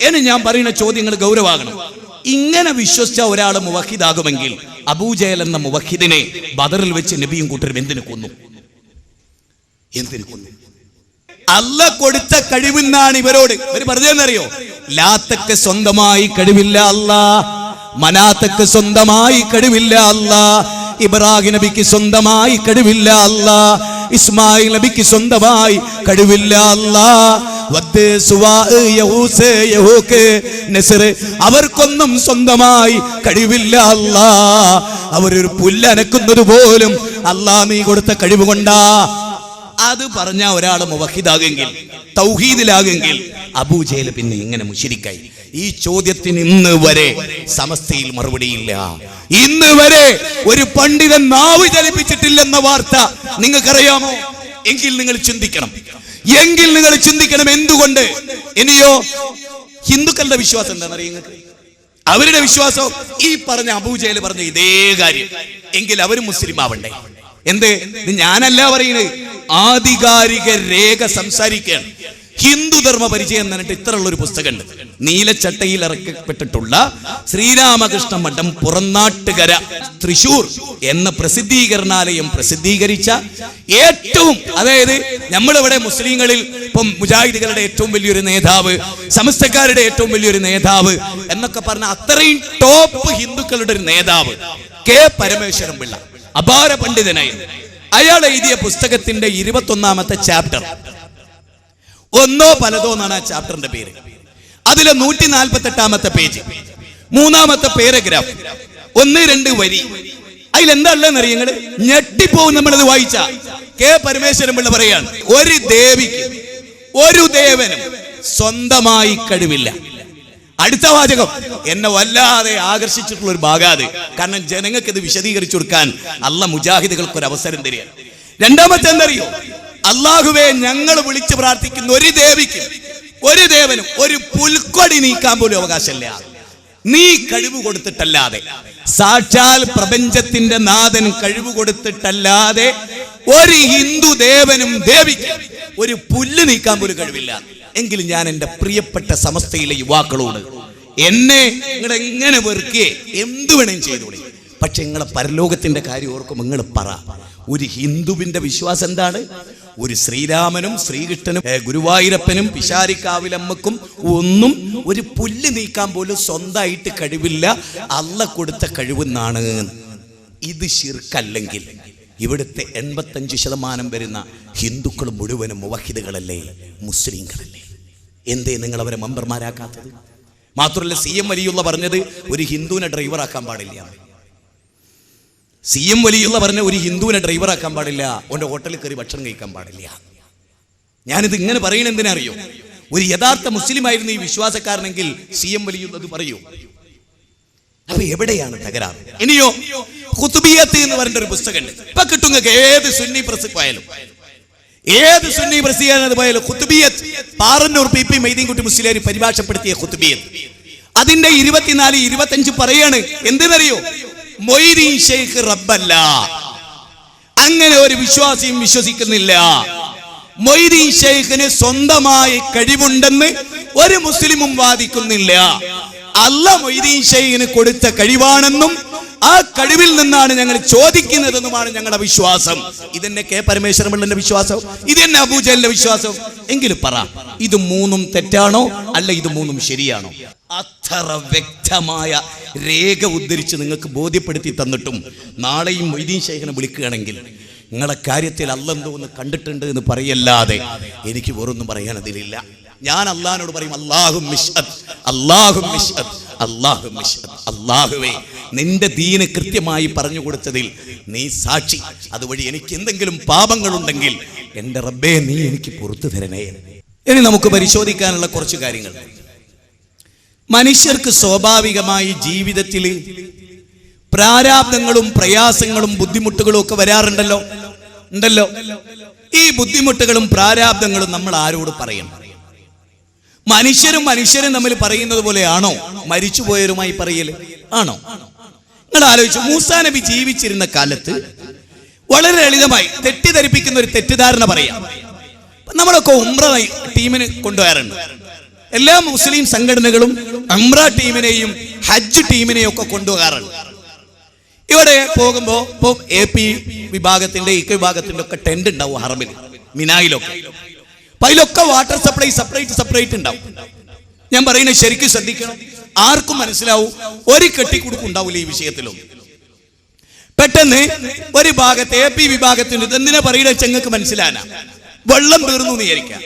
എന്ന് ഞാൻ പറയുന്ന ചോദ്യങ്ങൾ ഗൗരവാകണം. ഇങ്ങനെ വിശ്വസിച്ച ഒരാൾ മുവഹിദാകുമെങ്കിൽ അബൂജഹൽ എന്ന മുവഹിദിനെ ബദറിൽ വെച്ച് നബിയും കൂട്ടരും എന്തിനു കൊന്നു? എന്തിനു കൊന്നു? അല്ല കൊടുത്ത കഴിവെന്നാണ് ഇവരോട് ഇവർ പറഞ്ഞതെന്നറിയോ? ലാത്തക്ക് സ്വന്തമായി കഴിവില്ല അല്ലാ, മനാത്തക്ക് സ്വന്തമായി കഴിവില്ല അല്ലാ, ഇബ്രാഹിം നബിക്ക് സ്വന്തമായി കഴിവില്ല അല്ലാ, ഇസ്മായിൽ നബിക്ക് സ്വന്തമായി കഴിവില്ല. അവർക്കൊന്നും സ്വന്തമായി കഴിവില്ല. അവരൊരു പുല്ലനക്കുന്നത് പോലും നീ കൊടുത്ത കഴിവ് കൊണ്ടാ. അത് പറഞ്ഞ ഒരാൾ മുവഹിദാകെങ്കിൽ, തൗഹീദിലാകെങ്കിൽ, അബൂജഹൽ പിന്നെ ഇങ്ങനെ മുശ്രിക്കായി? ഈ ചോദ്യത്തിന് ഇന്ന് വരെ സമസ്തയിൽ മറുപടിയില്ല. ഇന്ന് വരെ ഒരു പണ്ഡിതൻ നാവ് ചലിപ്പിച്ചിട്ടില്ലെന്ന വാർത്ത നിങ്ങൾക്കറിയാമോ? എങ്കിൽ നിങ്ങൾ ചിന്തിക്കണം. എന്തുകൊണ്ട്? ഇനിയോ ഹിന്ദുക്കളുടെ വിശ്വാസം എന്താണെന്നറിയ? അവരുടെ വിശ്വാസം ഈ പറഞ്ഞ അബൂജഹൽ പറഞ്ഞ ഇതേ കാര്യം. എങ്കിൽ അവർ മുസ്ലിം ആവണ്ടേ? എന്ത്? ഞാനല്ല പറയുന്നത്, ആധികാരിക രേഖ സംസാരിക്കുകയാണ്. ഹിന്ദുധർമ്മ പരിചയം എന്ന് പറഞ്ഞിട്ട് ഇത്രയുള്ള ഒരു പുസ്തകമുണ്ട്. നീലച്ചട്ടയിൽ ഇറക്കപ്പെട്ടിട്ടുള്ള ശ്രീരാമകൃഷ്ണ മഠം പുറനാട്ടുകര തൃശൂർ എന്ന പ്രസിദ്ധീകരണാലയം പ്രസിദ്ധീകരിച്ച ഏറ്റവും, അതായത് നമ്മളിവിടെ മുസ്ലിങ്ങളിൽ ഇപ്പം മുജാഹിദുകളുടെ ഏറ്റവും വലിയൊരു നേതാവ്, സമസ്തക്കാരുടെ ഏറ്റവും വലിയൊരു നേതാവ് എന്നൊക്കെ പറഞ്ഞ അത്രയും ടോപ്പ് ഹിന്ദുക്കളുടെ ഒരു നേതാവ് കെ പരമേശ്വരൻ പിള്ള, അപാര പണ്ഡിതനായി, അയാൾ എഴുതിയ പുസ്തകത്തിന്റെ 21ാമത്തെ ചാപ്റ്റർ, ഒന്നോ പലതോ എന്നാണ് ആ ചാപ്റ്ററിന്റെ പേര്. അതിലെ 148ാമത്തെ പേജ്, 3ാമത്തെ പാരഗ്രാഫ്, 1-2 വരി. അതിലെന്താ ഉള്ളതെന്ന് അറിയങ്ങള്? ഞെട്ടിപ്പോവും നമ്മളത് വായിച്ച. കെ പരമേശ്വരൻ പിള്ള പറയാണ്, ഒരു ദേവിക്ക്, ഒരു ദേവനും സ്വന്തമായി കഴിവില്ല. അടുത്ത വാചകം എന്നെ വല്ലാതെ ആകർഷിച്ചിട്ടുള്ള ഒരു ഭാഗാത്. കാരണം ജനങ്ങൾക്ക് ഇത് വിശദീകരിച്ചു കൊടുക്കാൻ അള്ളാഹ് മുജാഹിദുകൾക്ക് ഒരു അവസരം തരികയാണ്. രണ്ടാമത്തെ എന്തറിയോ? അള്ളാഹുവേ, ഞങ്ങൾ വിളിച്ചു പ്രാർത്ഥിക്കുന്ന ഒരു ദേവിക്കും ഒരു ദേവനും ഒരു പുൽക്കൊടി നീക്കാൻ പോലും അവകാശമില്ല. നീ കഴിവ് കൊടുത്തിട്ടല്ലാതെ, സാക്ഷാൽ പ്രപഞ്ചത്തിന്റെ നാഥൻ കഴിവ് കൊടുത്തിട്ടല്ലാതെ ഒരു ഹിന്ദു ദേവനും ദേവിക്കും ഒരു പുല്ല് നീക്കാൻ പോലും കഴിവില്ല. എങ്കിലും ഞാൻ എൻ്റെ പ്രിയപ്പെട്ട സമസ്തയിലെ യുവാക്കളോട്, എന്നെ നിങ്ങൾ എങ്ങനെ വെറുക്കേ എന്തു വേണേലും ചെയ്തോളി, പക്ഷെ നിങ്ങളെ പരലോകത്തിന്റെ കാര്യം ഓർക്കും. നിങ്ങൾ പറ, ഒരു ഹിന്ദുവിന്റെ വിശ്വാസം എന്താണ്? ഒരു ശ്രീരാമനും ശ്രീകൃഷ്ണനും ഗുരുവായൂരപ്പനും പിശാരിക്കാവിലമ്മക്കും ഒന്നും ഒരു പുല്ല് നീക്കാൻ പോലും സ്വന്തമായിട്ട് കഴിവില്ല. അള്ളാഹ് കൊടുത്ത കഴിവെന്നാണ്. ഇത് ശിർക്കല്ലെങ്കിൽ ഇവിടുത്തെ 85% വരുന്ന ഹിന്ദുക്കൾ മുഴുവനും മുവഹിദുകളല്ലേ, മുസ്ലിങ്ങളല്ലേ? എന്തേ നിങ്ങൾ അവരെ മെമ്പർമാരാക്കാത്തത്? മാത്രമല്ല, CM വലിയുള്ള പറഞ്ഞത് ഒരു ഹിന്ദുവിനെ ഡ്രൈവറാക്കാൻ പാടില്ല. CM വലിയുള്ള പറഞ്ഞ ഒരു ഹിന്ദുവിനെ ഡ്രൈവറാക്കാൻ പാടില്ല, അവൻ്റെ ഹോട്ടലിൽ കയറി ഭക്ഷണം കഴിക്കാൻ പാടില്ല. ഞാനിത് ഇങ്ങനെ പറയണ എന്തിനറിയോ? ഒരു യഥാർത്ഥ മുസ്ലിം ആയിരുന്നു ഈ വിശ്വാസക്കാരനെങ്കിൽ CM വലിയുള്ളത് പറയൂ. അപ്പൊ എവിടെയാണ് തകരാറ്? ഇനിയോ ഖുതുബിയത്ത് എന്ന് പറഞ്ഞ ഒരു പുസ്തകമുണ്ട്. ഇപ്പൊ കിട്ടുന്ന ഏത് സുന്നി പ്രസ് പോയാലും, ഏത് സുന്നി പ്രസിദ്ധീകരണ പോയാലും ഖുതുബിയത്ത്, പാറന്നൂർ PP മൈദീൻകുട്ടി മുസ്ലിയാർ പരിഭാഷപ്പെടുത്തിയ ഖുതുബിയത്ത്, അതിന്റെ 24, 25 പറയാണ്. എന്തെന്നറിയോ? മൊയ്തീൻ ഷെയ്ഖ് റബ്ബല്ല. അങ്ങനെ ഒരു വിശ്വാസിയും വിശ്വസിക്കുന്നില്ല. മൊയ്തീൻ ഷെയ്ഖിന് സ്വന്തമായ കഴിവുണ്ടെന്ന് ഒരു മുസ്ലിമും വാദിക്കുന്നില്ല. അല്ലാഹ് മൊയ്തീൻ ഷെയ്ഖിന് കൊടുത്ത കഴിവാണെന്നും ആ കഴിവിൽ നിന്നാണ് ഞങ്ങൾ ചോദിക്കുന്നതെന്നുമാണ് ഞങ്ങളുടെ വിശ്വാസം. ഇതെന്നെ കെ പരമേശ്വരൻ പിള്ളന്റെ വിശ്വാസം, ഇതെന്നെ അബൂജഹലിന്റെ വിശ്വാസം. എങ്കിലും പറ, ഇത് മൂന്നും തെറ്റാണോ അല്ല ഇത് മൂന്നും ശരിയാണോ? അത്ര വ്യക്തമായ രേഖ ഉദ്ധരിച്ച് നിങ്ങൾക്ക് ബോധ്യപ്പെടുത്തി തന്നിട്ടും നാളെയും മൊയ്തീൻ ഷെയ്ഖിനെ വിളിക്കുകയാണെങ്കിൽ നിങ്ങളെ കാര്യത്തിൽ അല്ലാഹ് എന്തോ ഒന്ന് കണ്ടിട്ടുണ്ട് എന്ന് പറയല്ലാതെ എനിക്ക് വേറൊന്നും പറയാൻ അതിലില്ല. ഞാൻ അള്ളാഹിനോട് പറയും, അല്ലാഹു മിശ്ഹദ്, അല്ലാഹു മിശ്ഹദ്, അല്ലാഹു മിശ്ഹദ്. അല്ലാഹുവേ, നിന്റെ ദീന് കൃത്യമായി പറഞ്ഞു കൊടുത്തതിൽ നീ സാക്ഷി. അതുവഴി എനിക്ക് എന്തെങ്കിലും പാപങ്ങളുണ്ടെങ്കിൽ എൻ്റെ റബ്ബേ നീ എനിക്ക് പുറത്തു തരണേ. ഇനി നമുക്ക് പരിശോധിക്കാനുള്ള കുറച്ച് കാര്യങ്ങൾ. മനുഷ്യർക്ക് സ്വാഭാവികമായി ജീവിതത്തിൽ പ്രാരാബ്ദങ്ങളും പ്രയാസങ്ങളും ബുദ്ധിമുട്ടുകളും ഒക്കെ വരാറുണ്ടല്ലോ, ഉണ്ടല്ലോ. ഈ ബുദ്ധിമുട്ടുകളും പ്രാരാബ്ദങ്ങളും നമ്മൾ ആരോട് പറയണം? മനുഷ്യരും തമ്മിൽ പറയുന്നത് പോലെയാണോ മരിച്ചുപോയവരുമായി പറയല്? ആണോ? നിങ്ങൾ ആലോചിച്ചു, മൂസാ നബി ജീവിച്ചിരുന്ന കാലത്ത് വളരെ ലളിതമായി തെറ്റിദ്ധരിപ്പിക്കുന്ന ഒരു തെറ്റിദ്ധാരണ പറയാം. നമ്മളൊക്കെ ഉംറ ടീമിന് കൊണ്ടുപോകാറുണ്ട്. എല്ലാ മുസ്ലിം സംഘടനകളും ഉംറ ടീമിനെയും ഹജ്ജ് ടീമിനെയും ഒക്കെ കൊണ്ടുപോകാറുണ്ട്. ഇവിടെ പോകുമ്പോ ഇപ്പൊ AP വിഭാഗത്തിന്റെ EK വിഭാഗത്തിന്റെ ഒക്കെ ടെന്റ് ഉണ്ടാവും ഹറമിൽ, മിനായിലൊക്കെ. അപ്പൊ അതിലൊക്കെ വാട്ടർ സപ്ലൈ സെപ്പറേറ്റ് ഉണ്ടാവും. ഞാൻ പറയുന്നത് ശരിക്കും ശ്രദ്ധിക്കണം, ആർക്കും മനസ്സിലാവും. ഒരു കെട്ടിക്കുടുക്കും ഉണ്ടാവില്ല ഈ വിഷയത്തിലും. ഇപ്പൊ പെട്ടെന്ന് ഒരു ഭാഗത്ത് AP വിഭാഗത്തിന് എന്തിനാ പറയുന്നത് ചെങ്ങൾക്ക് മനസ്സിലാനാ, വെള്ളം തീർന്നു എന്ന് വിചാരിക്കാം.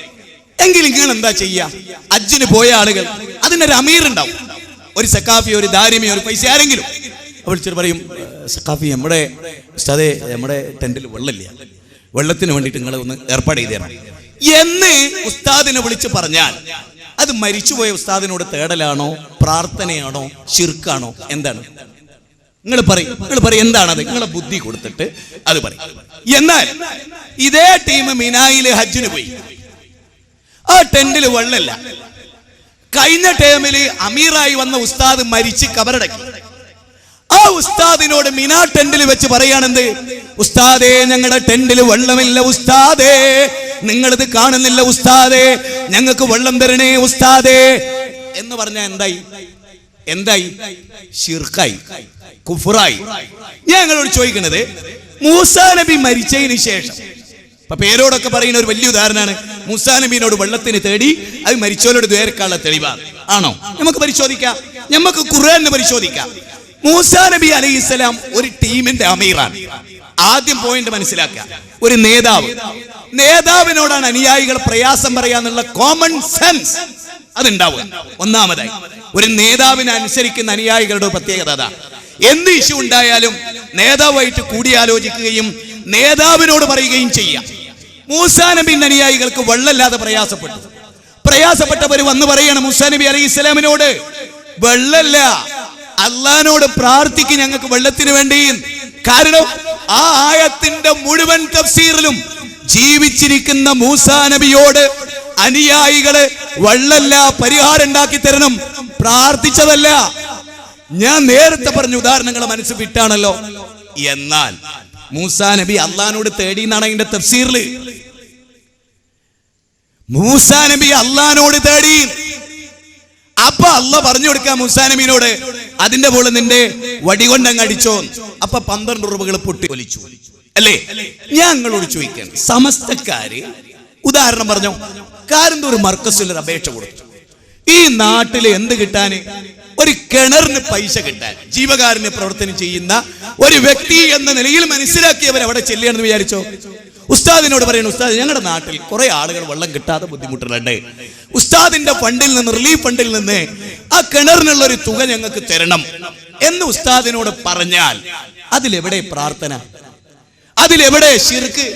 എങ്കിൽ നിങ്ങൾ എന്താ ചെയ്യാ? ഹജ്ജിന് പോയ ആളുകൾ അതിനൊരു അമീർ ഉണ്ടാവും, ഒരു സക്കാഫി, ഒരു ദാരിമി, ഒരു പൈസ ആരെങ്കിലും വിളിച്ചിട്ട് പറയും, സക്കാഫി നമ്മുടെ ഉസ്താദേ നമ്മുടെ ടെന്റിൽ വെള്ളമില്ല, വെള്ളത്തിന് വേണ്ടിയിട്ട് നിങ്ങൾ ഒന്ന് ഏർപ്പാട് ചെയ്ത് തരണം എന്ന് ഉസ്താദിനെ വിളിച്ച് പറഞ്ഞാൽ അത് മരിച്ചുപോയ ഉസ്താദിനോട് തേടലാണോ, പ്രാർത്ഥനയാണോ, ശിർക്കാണോ? എന്താണ്? നിങ്ങൾ പറയും എന്താണത്? നിങ്ങളെ ബുദ്ധി കൊടുത്തിട്ട് അത് പറയും. എന്നാൽ ഇതേ ടീം മിനായില് ഹജ്ജിന് പോയി, ആ ടെന്റിൽ വെള്ളമില്ല. കഴിഞ്ഞ ടൈമില് അമീറായി വന്ന ഉസ്താദ് മരിച്ച് കബറടക്കി. ആ ഉസ്താദിനോട് മിനാ ടെന്റിൽ വെച്ച് പറയാണെന്ത്? ഉസ്താദേ ഞങ്ങളുടെ ടെന്റിൽ വെള്ളമില്ല ഉസ്താദേ, നിങ്ങളിത് കാണുന്നില്ല ഉസ്താദേ, ഞങ്ങൾക്ക് വെള്ളം തരണേ ഉസ്താദേ എന്ന് പറഞ്ഞാൽ എന്തായി? ശിർക്കായി, കുഫ്റായി. ഞാൻ ഞങ്ങളോട് ചോദിക്കുന്നത്, മൂസാ നബി മരിച്ചതിന് ശേഷം, ഇപ്പൊ പേരോടൊക്കെ പറയുന്ന ഒരു വലിയ ഉദാഹരണമാണ് മൂസാ നബിനോട് വെള്ളത്തിന് തേടി അത് മരിച്ചവരോട് ദ്വേരക്കാനുള്ള തെളിവാണ് ആണോ? നമുക്ക് പരിശോധിക്കാം, നമുക്ക് ഖുർആനിനെ പരിശോധിക്കാം. മൂസാ നബി അലൈഹിസ്സലാം ഒരു ടീമിന്റെ അമീറാണ്. ആദ്യം പോയിന്റ് മനസ്സിലാക്കുക, ഒരു നേതാവിനോടാണ് അനുയായികൾ പ്രയാസം പറയാന്നുള്ള കോമൺ സെൻസ് അതുണ്ടാവുക. ഒന്നാമതായി ഒരു നേതാവിനെ അനുസരിക്കുന്ന അനുയായികളുടെ പ്രത്യേകത അതാ. എന്ത് ഇഷ്യൂ ഉണ്ടായാലും നേതാവായിട്ട് കൂടിയാലോചിക്കുകയും നേതാവിനോട് പറയുകയും ചെയ്യാം. മൂസാ നബിന്റെ അനുയായികൾക്ക് വെള്ളമില്ലാതെ പ്രയാസപ്പെട്ടവർ വന്ന് പറയണം മൂസാ നബി അലൈഹിസ്സലാമിനോട്, വെള്ളമില്ല, അള്ളാഹിനോട് പ്രാർത്ഥിക്കും ഞങ്ങൾക്ക് വെള്ളത്തിന് വേണ്ടി. കാരണം ആ ആയത്തിന്റെ മുഴുവൻ തഫ്സീറിലും ജീവിച്ചിരിക്കുന്ന മൂസാ നബിയോട് അനുയായികള് വെള്ളമില്ല, പരിഹാരം ഉണ്ടാക്കി തരണം, പ്രാർത്ഥിച്ചതല്ല. ഞാൻ നേരത്തെ പറഞ്ഞ ഉദാഹരണങ്ങൾ മനസ്സ് വിട്ടാണല്ലോ. എന്നാൽ മൂസാ നബി അള്ളാഹിനോട് തേടി എന്നാണ് അതിന്റെ തഫ്സീറില്. മൂസാ നബി അള്ളാഹിനോട് തേടി. അപ്പൊ അള്ളാഹ് പറഞ്ഞു കൊടുക്കാം മൂസാ നബിയോട്, അതിന്റെ പോലെ നിന്റെ വടി കൊണ്ടങ്ങ് അടിച്ചോ. അപ്പൊ 12 രൂപകൾ പൊട്ടി ഒലിച്ചു അല്ലേ? ഞങ്ങളോട് ചോദിക്കാൻ, സമസ്തക്കാര് ഉദാഹരണം പറഞ്ഞോ, കാരന്തൂർ മർക്കസിൽ ഒരു അപേക്ഷ കൊടുത്തു, ഈ നാട്ടില് എന്ത് കിട്ടാന്? ഒരു കിണറിന് പൈസ കിട്ടാൻ ജീവകാരുണ്യ പ്രവർത്തനം ചെയ്യുന്ന ഒരു വ്യക്തി എന്ന നിലയിൽ മനസ്സിലാക്കിയവർ അവിടെ ചെല്ലുകയാണെന്ന് വിചാരിച്ചോ? ഉസ്താദിനോട് പറയുന്നു, ഉസ്താദ് ഞങ്ങളുടെ നാട്ടിൽ കുറെ ആളുകൾ വെള്ളം കിട്ടാതെ ബുദ്ധിമുട്ടുന്നുണ്ട്, ഉസ്താദിന്റെ ഫണ്ടിൽ നിന്ന്, റിലീഫ് ഫണ്ടിൽ നിന്ന് ആ കിണറിനുള്ള ഒരു തുക ഞങ്ങൾക്ക് തരണം എന്ന് ഉസ്താദിനോട് പറഞ്ഞാൽ അതിലെവിടെ പ്രാർത്ഥന? അതിലെവിടെ ശിർക്ക്?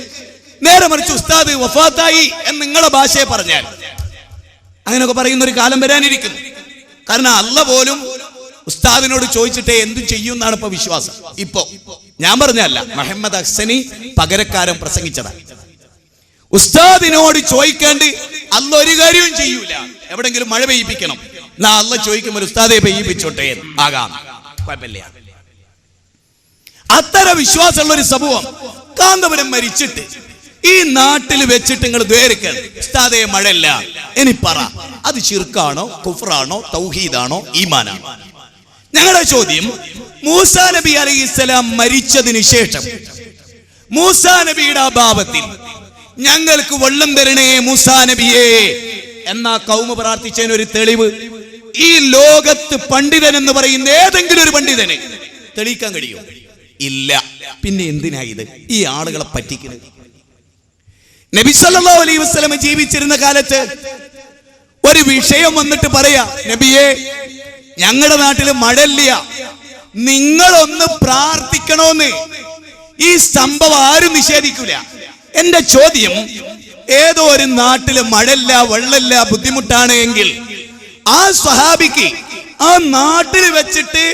നേരെ മറിച്ച് ഉസ്താദ് വഫാത്തായി എന്ന് നിങ്ങളുടെ ഭാഷയെ പറഞ്ഞാൽ അങ്ങനെയൊക്കെ പറയുന്ന ഒരു കാലം വരാനിരിക്കുന്നു. കാരണം അള്ളാഹ് പോലും ഉസ്താദിനോട് ചോദിച്ചിട്ടേ എന്തും ചെയ്യും എന്നാണ് ഇപ്പൊ വിശ്വാസം. ഇപ്പോ ഞാൻ പറഞ്ഞല്ല, മുഹമ്മദ് ഹസനി പകരക്കാരൻ പ്രസംഗിച്ചതാണ്. ഉസ്താദിനോട് ചോദിക്കേണ്ടി അള്ളാഹ് ഒരു കാര്യവും ചെയ്യൂല. എവിടെങ്കിലും മഴ പെയ്യിപ്പിക്കണം, എന്നാ അള്ളാഹ് ചോദിക്കുമ്പോൾ ഉസ്താദെ പെയ്യിപ്പിച്ചോട്ടെ ആകാം, കുഴപ്പമില്ല. അത്തരം വിശ്വാസമുള്ള ഒരു സമൂഹം കാന്തപുരം മരിച്ചിട്ട് ഈ നാട്ടിൽ വെച്ചിട്ട് നിങ്ങൾ ദ്വേരിക്കാൻ, ഉസ്താദെ മഴയില്ല, ഇനി പറ അത് ശിർക്കാണോ, കുഫ്റാണോ, തൗഹീദാണോ, ഈമാനാണോ? ഞങ്ങളുടെ ചോദ്യം, മൂസാ നബി അലൈഹിസ്സലാം മരിച്ചതിന് ശേഷം മൂസാ നബിയുടെ അഭാവത്തിൽ ഞങ്ങൾക്ക് വെള്ളം തരണേ മൂസാ നബിയേ എന്നാ കൗമ പ്രാർത്ഥിച്ചതിന് ഒരു തെളിവ് ഈ ലോകത്ത് പണ്ഡിതൻ എന്ന് പറയുന്ന ഏതെങ്കിലും ഒരു പണ്ഡിതന് തെളിയിക്കാൻ കഴിയോ? ഇല്ല. പിന്നെ എന്തിനാ ഇത് ഈ ആളുകളെ പറ്റിക്കുന്നത്? നബി സല്ലല്ലാഹു അലൈഹി വസല്ലം ജീവിച്ചിരുന്ന കാലത്ത് ഒരു വിഷയം വന്നിട്ട് പറയാ, നബിയെ ഞങ്ങളുടെ നാട്ടിൽ മഴയില്ല, നിങ്ങളൊന്ന് പ്രാർത്ഥിക്കണോന്ന്. ഈ സംഭവം ആരും നിഷേധിക്കൂല. എന്റെ ചോദ്യം, ഏതോ ഒരു നാട്ടില് മഴയില്ല, വെള്ളമില്ല, ബുദ്ധിമുട്ടാണ് എങ്കിൽ ആ സ്വഹാബിക്ക് ആ നാട്ടിൽ വെച്ചിട്ട്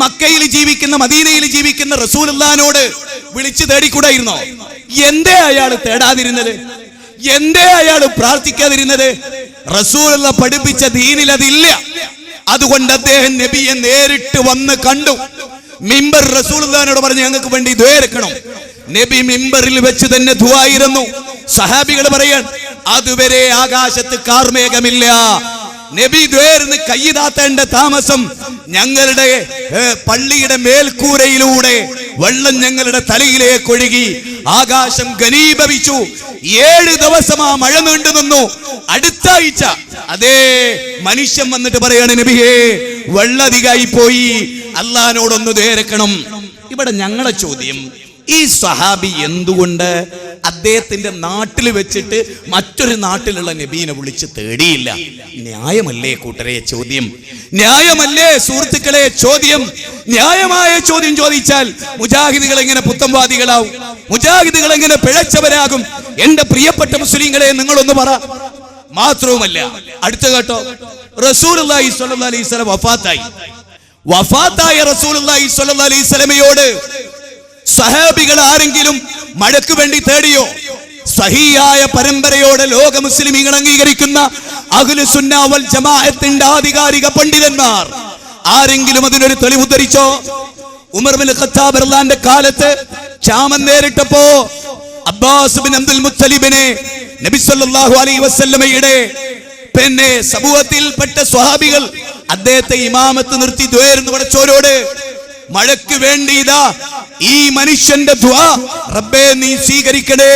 മക്കയിൽ ജീവിക്കുന്ന, മദീനയിൽ ജീവിക്കുന്ന റസൂലുള്ളാഹിനോട് വിളിച്ചു തേടിക്കൂടായിരുന്നോ? എന്തേ അയാൾ തേടാതിരുന്നത്? എന്തേ അയാൾ പ്രാർത്ഥിക്കാതിരുന്നത്? റസൂലുള്ള പഠിപ്പിച്ച ദീനിൽ അതില്ല. അതുകൊണ്ട് അദ്ദേഹം നബിയെ നേരിട്ട് വന്ന് കണ്ടു. മിമ്പർ റസൂലുള്ളാഹിനോട് പറഞ്ഞു ഞങ്ങൾക്ക് വേണ്ടി ദുആയിരക്കണം. നബി മിമ്പറിൽ വെച്ച് തന്നെ ദുആയിരുന്നു. സഹാബികൾ പറയാൻ, അതുവരെ ആകാശത്ത് കാർമേഘമില്ല. നബി ദ്വേർന്ന് കയ്യിതാത്തേണ്ട താമസം ഞങ്ങളുടെ പള്ളിയുടെ മേൽക്കൂരയിലൂടെ വെള്ളം ഞങ്ങളുടെ തലയിലേക്ക് ഒഴുകി ആകാശം ഘനീഭവിച്ചു. 7 ദിവസം ആ മഴ നീണ്ടു നിന്നു. അടുത്ത ആഴ്ച അതേ മനുഷ്യൻ വന്നിട്ട് പറയാണ്, നബിയേ വെള്ളധികായി പോയി, അള്ളാഹിനോടൊന്ന് ദ്വേരക്കണം. ഇവിടെ ഞങ്ങളുടെ ചോദ്യം, ഈ സ്വഹാബി എന്തുകൊണ്ട് അദ്ദേഹത്തിന്റെ നാട്ടിൽ വെച്ചിട്ട് മറ്റൊരു നാട്ടിലുള്ള നബീനെ വിളിച്ച് തേടിയില്ല? ന്യായമല്ലേ കൂട്ടരെ ചോദ്യം? ന്യായമല്ലേ സുഹൃത്തുക്കളെ ചോദ്യം? ന്യായമായ ചോദ്യം ചോദിച്ചാൽ മുജാഹിദുകൾ എങ്ങനെ പുത്തംവാദികളാവും? മുജാഹിദുകൾ എങ്ങനെ പിഴച്ചവരാകും? എന്റെ പ്രിയപ്പെട്ട മുസ്ലിങ്ങളെ, നിങ്ങളൊന്ന് പറ. മാത്രവുമല്ല, അടുത്ത കേട്ടോ, റസൂലുള്ളാഹി സ്വല്ലല്ലാഹി അലൈഹി വസല്ലം വഫാത്തായ റസൂലുള്ളാഹി സ്വല്ലല്ലാഹി അലൈഹി വസല്ലമയോട് സഹാബികൾ ആരെങ്കിലും മഴയ്ക്ക് വേണ്ടി തേടിയോ? സഹിയായ പരമ്പരയോടെ ലോക മുസ്ലിമീങ്ങൾ അംഗീകരിക്കുന്ന അഹ്ലുസ് സുന്ന വൽ ജമാഅത്തിന്റെ ആധികാരിക പണ്ഡിതന്മാർ ആരെങ്കിലും അതിനൊരു തെളിവ് ഉദ്ധരിച്ചോ? ഉമർ ബിൻ ഖത്താബ് റളിയല്ലാഹുവിന്റെ കാലത്ത് ക്ഷാമം നേരിട്ടപ്പോ അബ്ബാസ് ബിൻ അബ്ദുൽ മുത്തലിബിനെ നബി സല്ലല്ലാഹു അലൈഹി വസല്ലമയുടെ പിന്നെ സമൂഹത്തിൽപ്പെട്ട സ്വഹാബികൾ അദ്ദേഹത്തെ ഇമാമത്ത് നിർത്തി ദ്വയർന്നു പടച്ചോരോട് മഴയ്ക്ക് വേണ്ടി ഇതാ ഈ മനുഷ്യന്റെ ദുആ റബ്ബേ നീ സ്വീകരിക്കണേ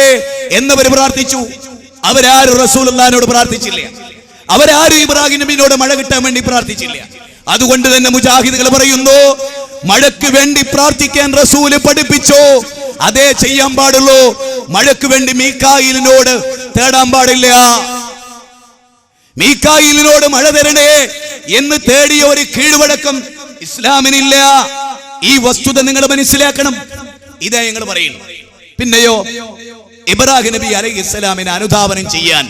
എന്നവർ പ്രാർത്ഥിച്ചു. അവരാരും റസൂലുള്ളാഹിനോട് പ്രാർത്ഥിച്ചില്ല. അവരാരും ഇബ്രാഹിം നബിയോട് മഴ കിട്ടാൻ വേണ്ടി പ്രാർത്ഥിച്ചില്ല. അതുകൊണ്ട് തന്നെ മുജാഹിദുകൾ പറയുന്നു, മഴയ്ക്ക് വേണ്ടി പ്രാർത്ഥിക്കാൻ റസൂല് പഠിപ്പിച്ചോ, അതേ ചെയ്യാൻ പാടുള്ളൂ. മഴയ്ക്ക് വേണ്ടി മീകായിലിനോട് തേടാൻ പാടില്ല. മീകായിലിനോട് മഴ തരണേ എന്ന് തേടിയ ഒരു കീഴ്വഴക്കം ഇസ്ലാമിനില്ല. ഈ വസ്തുത നിങ്ങൾ മനസ്സിലാക്കണം. ഇതാ ഞങ്ങൾ പറയുന്നു. പിന്നെയോ, ഇബ്രാഹിം നബി അലൈഹിസ്സലാമിനെ അനുധാവനം ചെയ്യാൻ